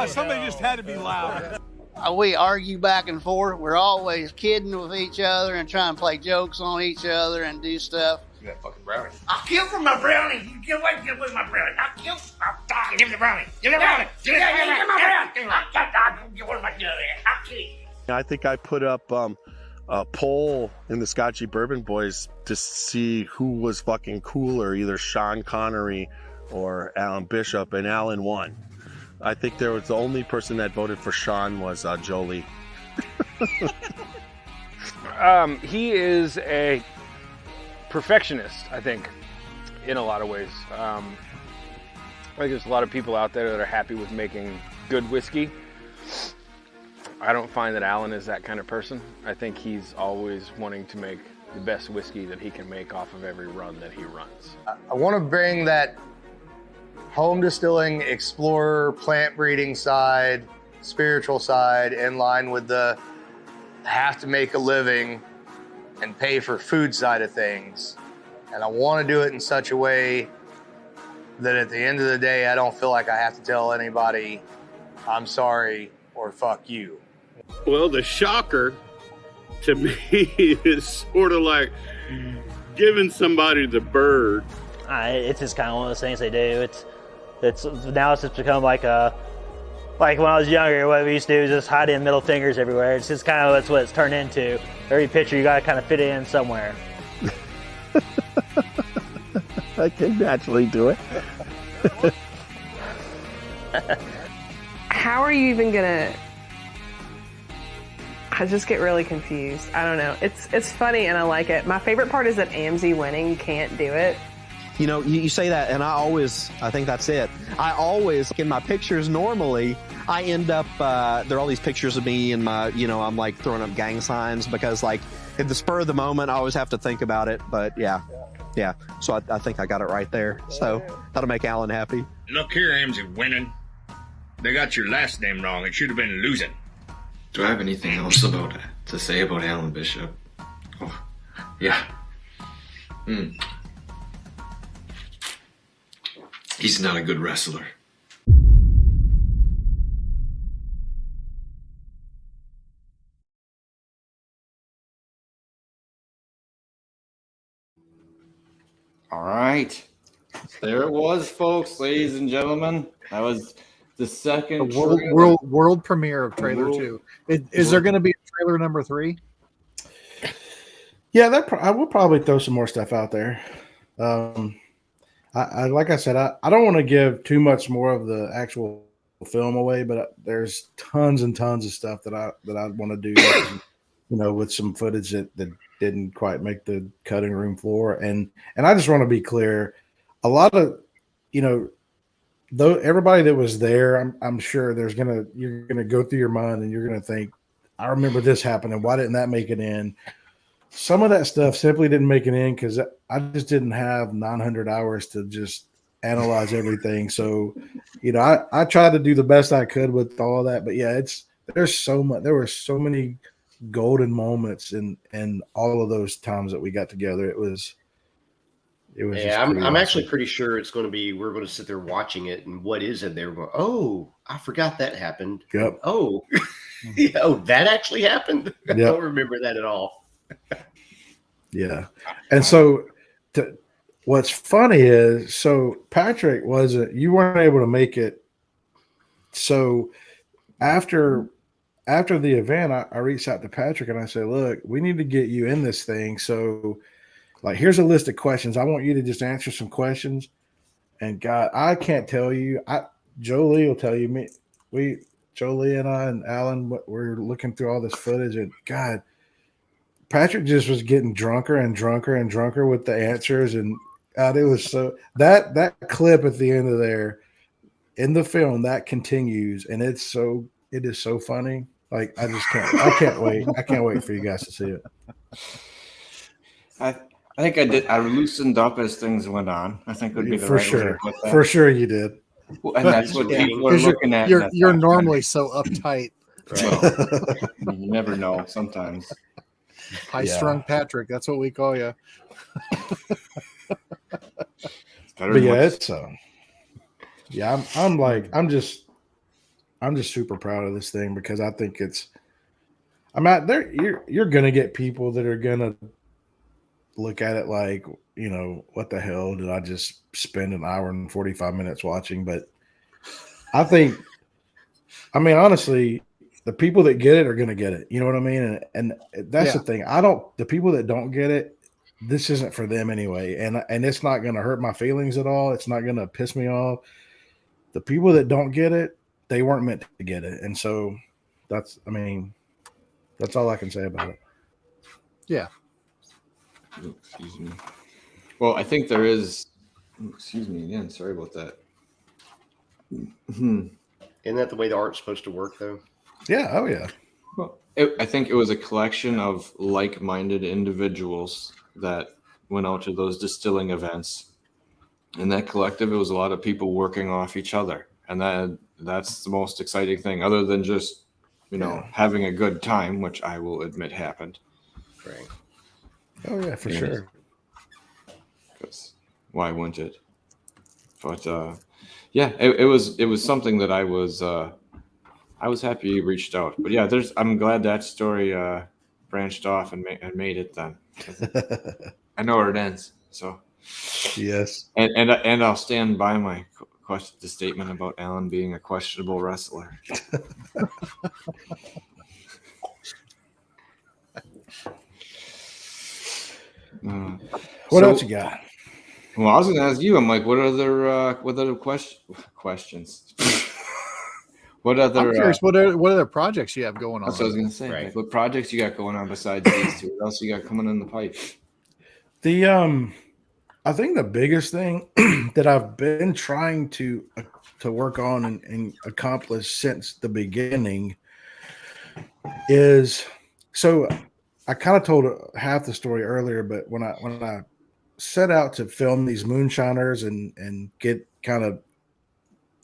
Somebody just had to be loud. We argue back and forth. We're always kidding with each other and trying to play jokes on each other and do stuff. That fucking brownie. I'll kill for my brownie. You get away my brownie. I'll kill. Give me the brownie. Give me the brownie. Give me my brownie. I'll get one of my brownie. I'll kill you. I think I put up a poll in the Scotchy Bourbon Boys to see who was fucking cooler, either Sean Connery or Alan Bishop, and Alan won. I think there was the only person that voted for Sean was Jolie. He is a perfectionist, I think, in a lot of ways. I think there's a lot of people out there that are happy with making good whiskey. I don't find that Alan is that kind of person. I think he's always wanting to make the best whiskey that he can make off of every run that he runs. I want to bring that home distilling, explorer, plant breeding side, spiritual side in line with the have to make a living and pay for food side of things. And I want to do it in such a way that at the end of the day, I don't feel like I have to tell anybody I'm sorry or fuck you. Well, the shocker to me is sort of like giving somebody the bird. It's just kind of one of those things they do. It's now it's just become like when I was younger, what we used to do is just hide in middle fingers everywhere. It's just kind of that's what it's turned into. Every picture you got to kind of fit it in somewhere. I can naturally do it. How are you even gonna? I just get really confused. I don't know. It's funny and I like it. My favorite part is that Amzie winning can't do it. You say that, and I think that's it. I always, in my pictures normally, I end up, there are all these pictures of me and my, I'm like throwing up gang signs because like at the spur of the moment, I always have to think about it. But yeah. So I think I got it right there. So that'll make Alan happy. Look here, Amzie winning. They got your last name wrong. It should have been losing. Do I have anything else to say about Alan Bishop? Oh, yeah. He's not a good wrestler. All right. There it was, folks, ladies and gentlemen. That was the second world premiere of trailer 2. Is there going to be a trailer number 3? Yeah, I will probably throw some more stuff out there. I like I said, I don't want to give too much more of the actual film away, but there's tons and tons of stuff that I want to do, with some footage that didn't quite make the cutting room floor. And I just want to be clear, a lot of, though everybody that was there, I'm sure you're gonna go through your mind and you're gonna think, I remember this happening. Why didn't that make it in? Some of that stuff simply didn't make it in because I just didn't have 900 hours to just analyze everything. So, I tried to do the best I could with all of that. But yeah, there's so much. There were so many golden moments in all of those times that we got together. It was. Yeah, I'm actually pretty sure it's going to be. We're going to sit there watching it, and what is in there? We're going, oh, I forgot that happened. Yep. Oh, that actually happened. Yep. I don't remember that at all. Yeah. And so what's funny is, so Patrick you weren't able to make it. So after the event, I reached out to Patrick and I said, look, we need to get you in this thing. So here's a list of questions. I want you to just answer some questions. And God, I can't tell you, Jolie will tell you, Jolie and I and Alan, we're looking through all this footage and God, Patrick just was getting drunker and drunker and drunker with the answers, and it was so that clip at the end of there in the film that continues, and it is so funny. I can't wait. I can't wait for you guys to see it. I think I did. I loosened up as things went on. I think would be the right way to put that. For sure, you did. Well, and that's what people are looking at. You're normally so uptight. Right? You never know. Sometimes. High-strung Patrick. That's what we call you. But yeah, I'm just super proud of this thing because I think you're gonna get people that are gonna look at it like, what the hell did I just spend an hour and 45 minutes watching? But honestly, the people that get it are going to get it. You know what I mean? And that's the thing. The people that don't get it, this isn't for them anyway. And it's not going to hurt my feelings at all. It's not going to piss me off. The people that don't get it, they weren't meant to get it. And so that's all I can say about it. Yeah. Excuse me. Well, I think there is, excuse me again. Sorry about that. Isn't that the way the art's supposed to work though? Yeah. Oh, yeah. Well, I think it was a collection of like-minded individuals that went out to those distilling events. In that collective, it was a lot of people working off each other. And that's the most exciting thing, other than just, having a good time, which I will admit happened. Right. Oh, yeah, for sure. Because why wouldn't it? But, it was something that I was happy you reached out. But yeah, I'm glad that story branched off and made it then. I know where it ends. So yes. And I'll stand by my the statement about Alan being a questionable wrestler. What else you got? Well, I was going to ask you. I'm like, what other questions? What other? I'm curious. What other projects you have going on? That's what I was going to say. Right. Like, what projects you got going on besides these two? What else you got coming in the pipe? I think the biggest thing that I've been trying to work on and accomplish since the beginning is, so I kind of told half the story earlier, but when I set out to film these moonshiners and get kind of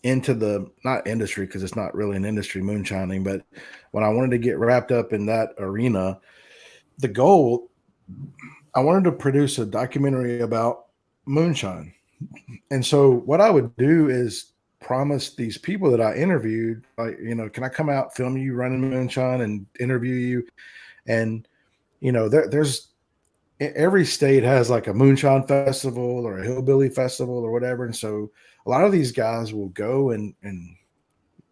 into the, not industry, because it's not really an industry, moonshining, but when I wanted to get wrapped up in that arena, the goal, I wanted to produce a documentary about moonshine. And so what I would do is promise these people that I interviewed, like, can I come out, film you running moonshine and interview you? And, there's every state has like a moonshine festival or a hillbilly festival or whatever. And so a lot of these guys will go and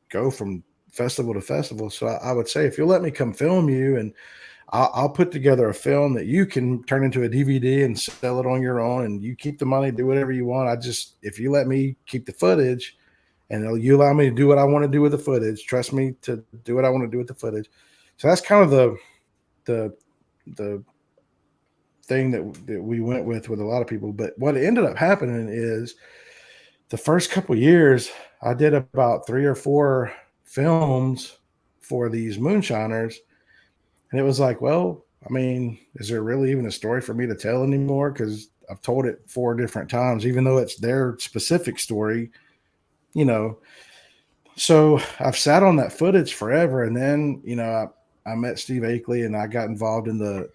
go from festival to festival. So I would say, if you'll let me come film you, and I'll put together a film that you can turn into a DVD and sell it on your own, and you keep the money, do whatever you want. If you let me keep the footage and you allow me to do what I want to do with the footage, trust me to do what I want to do with the footage. So that's kind of the thing that we went with a lot of people. But what ended up happening is the first couple of years, I did about 3 or 4 films for these moonshiners. And it was like, well, I mean, is there really even a story for me to tell anymore? Because I've told it 4 different times, even though it's their specific story, you know. So I've sat on that footage forever. And then, you know, I met Steve Akeley and I got involved in the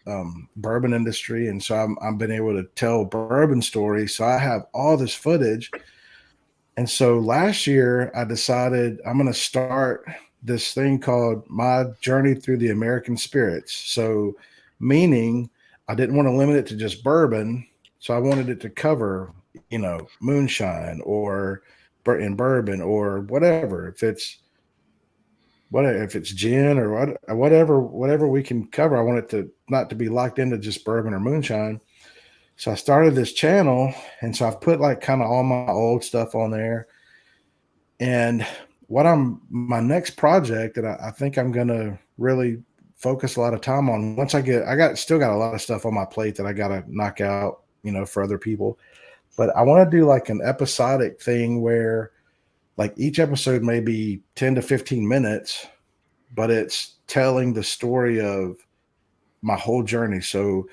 bourbon industry. And so I've been able to tell bourbon stories. So I have all this footage. And so last year I decided I'm going to start this thing called My Journey Through the American Spirits. So meaning I didn't want to limit it to just bourbon. So I wanted it to cover, you know, moonshine or in bourbon or whatever. If it's gin or whatever we can cover. I want it to not to be locked into just bourbon or moonshine. So I started this channel, and so I've put like kind of all my old stuff on there. And my next project that I think I'm going to really focus a lot of time on, once still got a lot of stuff on my plate that I got to knock out, you know, for other people. But I want to do like an episodic thing where like each episode may be 10 to 15 minutes, but it's telling the story of my whole journey. So,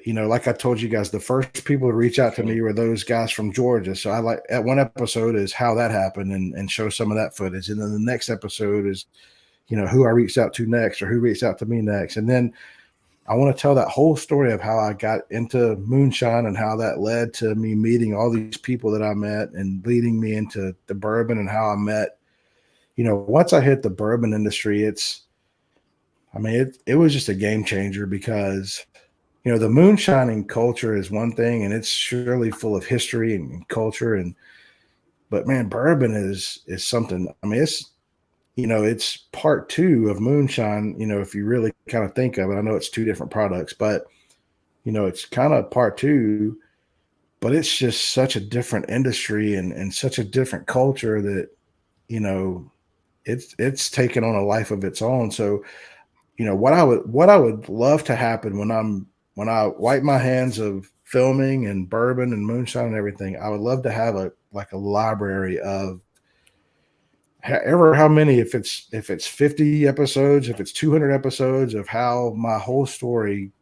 you know, like I told you guys, the first people to reach out to me were those guys from Georgia. So I like at one episode is how that happened and show some of that footage. And then the next episode is, you know, who I reached out to next or who reached out to me next. And then I want to tell that whole story of how I got into moonshine and how that led to me meeting all these people that I met and leading me into the bourbon and how I met, you know, once I hit the bourbon industry, it was just a game changer because, you know, the moonshining culture is one thing and it's surely full of history and culture. But man, bourbon is something, I mean, it's part 2 of moonshine, you know, if you really kind of think of it. I know it's 2 different products, but, you know, it's kind of part 2, but it's just such a different industry and such a different culture that, you know, it's taken on a life of its own. So, you know, what I would love to happen when I wipe my hands of filming and bourbon and moonshine and everything, I would love to have a library of how many, if it's 50 episodes, if it's 200 episodes of how my whole story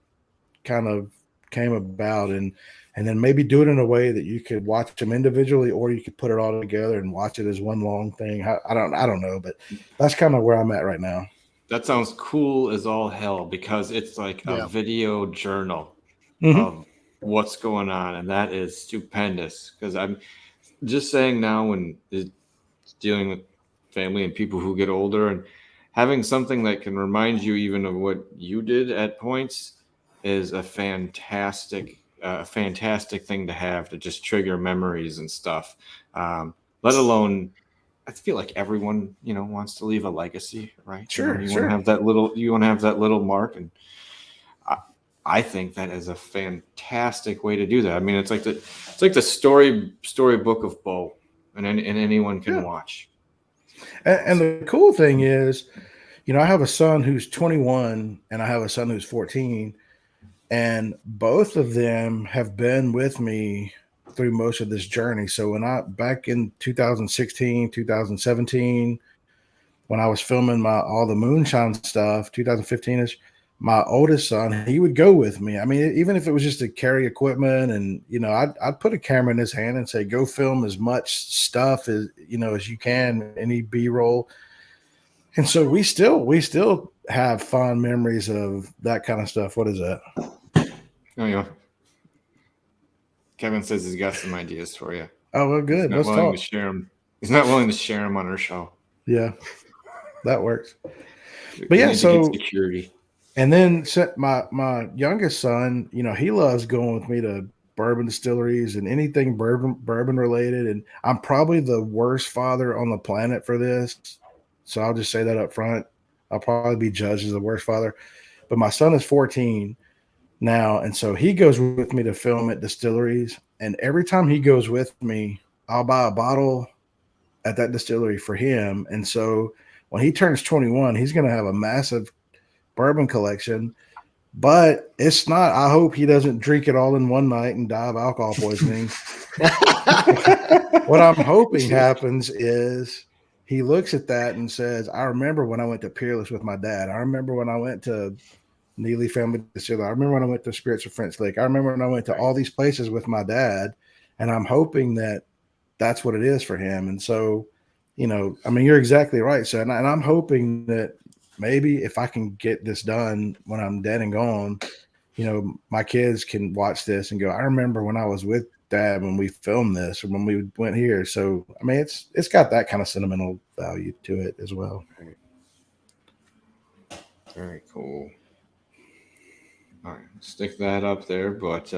kind of came about, and then maybe do it in a way that you could watch them individually, or you could put it all together and watch it as one long thing. I don't know, but that's kind of where I'm at right now. That sounds cool as all hell because it's like a video journal of what's going on. And that is stupendous because I'm just saying now when dealing with family and people who get older and having something that can remind you even of what you did at points is a fantastic thing to have to just trigger memories and stuff. Let alone, I feel like everyone, you know, wants to leave a legacy, right? Sure, you want to have that little mark, and I think that is a fantastic way to do that. I mean, it's like the storybook of Bo, and anyone can watch. And the cool thing is, you know, I have a son who's 21 and I have a son who's 14, and both of them have been with me through most of this journey. So back in 2016, 2017, when I was filming all the moonshine stuff, 2015ish, my oldest son, he would go with me. I mean, even if it was just to carry equipment, and, you know, I'd put a camera in his hand and say, go film as much stuff as, you know, as you can, any B-roll. And so we still have fond memories of that kind of stuff. What is that? Oh, yeah. Kevin says he's got some ideas for you. Oh, well, good. Let's talk. He's not willing to share them on our show. Yeah, that works. But yeah, so security. And then my youngest son, you know, he loves going with me to bourbon distilleries and anything bourbon related. And I'm probably the worst father on the planet for this. So I'll just say that up front. I'll probably be judged as the worst father. But my son is 14 now, and so he goes with me to film at distilleries. And every time he goes with me, I'll buy a bottle at that distillery for him. And so when he turns 21, he's going to have a massive bourbon collection. But it's not, I hope he doesn't drink it all in one night and die of alcohol poisoning. What I'm hoping happens is he looks at that and says, I remember when I went to Peerless with my dad. I remember when I went to Neely Family Distillery. I remember when I went to Spirits of French Lake. I remember when I went to all these places with my dad. And I'm hoping that that's what it is for him. And so, you know, I mean, you're exactly right. So, and I'm hoping that maybe if I can get this done when I'm dead and gone, you know, my kids can watch this and go, I remember when I was with Dad when we filmed this or when we went here. So, I mean, it's got that kind of sentimental value to it as well. Very cool. All right, stick that up there. But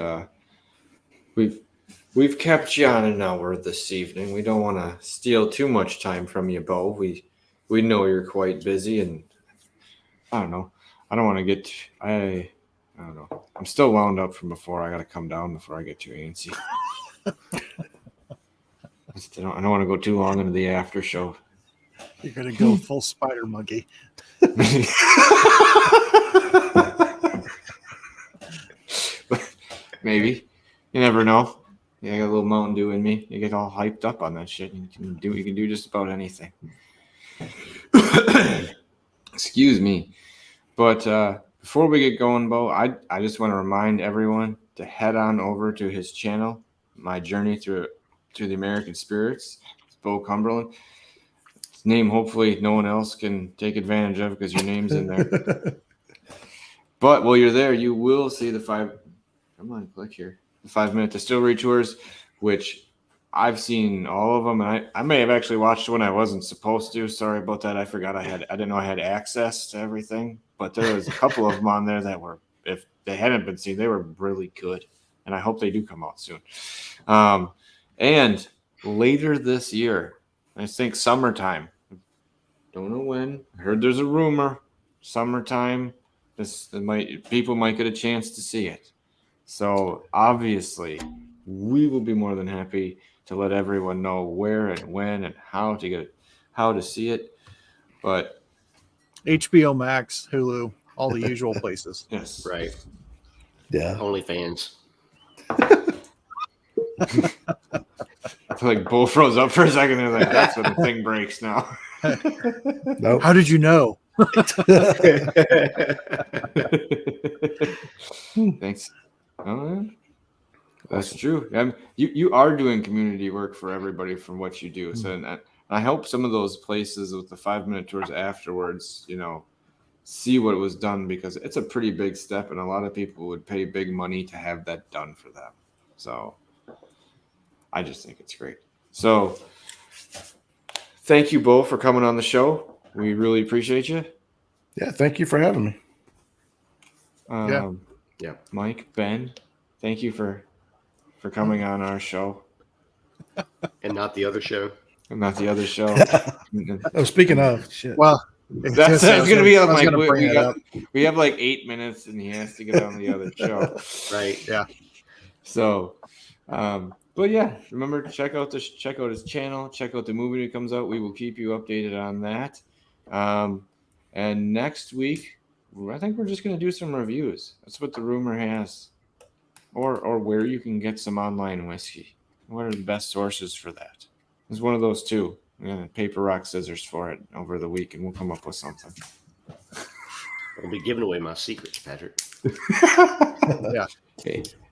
we've kept you on an hour this evening. We don't want to steal too much time from you, Bo. We know you're quite busy, and I don't know. I don't want to get. I don't know. I'm still wound up from before. I got to come down before I get too antsy. I don't want to go too long into the after show. You're gonna go full spider monkey. Maybe. You never know. Yeah, I got a little Mountain Dew in me. You get all hyped up on that shit. You can do just about anything. Excuse me. But before we get going, Bo, I just want to remind everyone to head on over to his channel, My Journey Through the American Spirits. It's Bo Cumberland. His name, hopefully, no one else can take advantage of because your name's in there. But while you're there, you will see the 5-minute distillery tours, which I've seen all of them, and I may have actually watched one I wasn't supposed to. Sorry about that. I forgot I didn't know I had access to everything, but there was a couple of them on there that were, if they hadn't been seen, they were really good, and I hope they do come out soon. And later this year, I think summertime. Don't know when. I heard there's a rumor. Summertime. People might get a chance to see it. So obviously, we will be more than happy to let everyone know where and when and how to see it. But HBO Max, Hulu, all the usual places. Yes. Right. Yeah. OnlyFans. I feel like Bo froze up for a second. They're like, that's when the thing breaks now. Nope. How did you know? Thanks. Oh, that's true. You are doing community work for everybody from what you do. So, and I hope some of those places with the 5-minute tours afterwards, you know, see what was done, because it's a pretty big step, and a lot of people would pay big money to have that done for them. So I just think it's great. So thank you, Bo, for coming on the show. We really appreciate you. Yeah, thank you for having me. Yeah. Mike, Ben, thank you for coming on our show. And not the other show. And not the other show. Oh, speaking of shit. Well, that's going to be like we have like 8 minutes, and he has to get on the other show. Right. Yeah. So, but yeah, remember to check out his channel. Check out the movie that comes out. We will keep you updated on that. And next week, I think we're just going to do some reviews. That's what the rumor has. Or where you can get some online whiskey. What are the best sources for that? It's one of those two. We're going to paper, rock, scissors for it over the week, and we'll come up with something. I'll be giving away my secrets, Patrick. Yeah.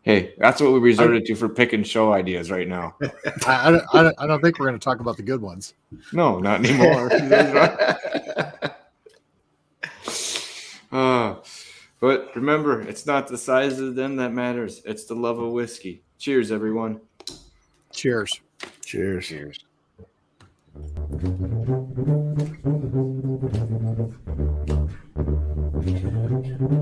Hey, that's what we resorted to for pick and show ideas right now. I don't think we're going to talk about the good ones. No, not anymore. But remember, it's not the size of them that matters. It's the love of whiskey. Cheers, everyone. Cheers. Cheers. Cheers. Thank you.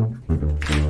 Bye.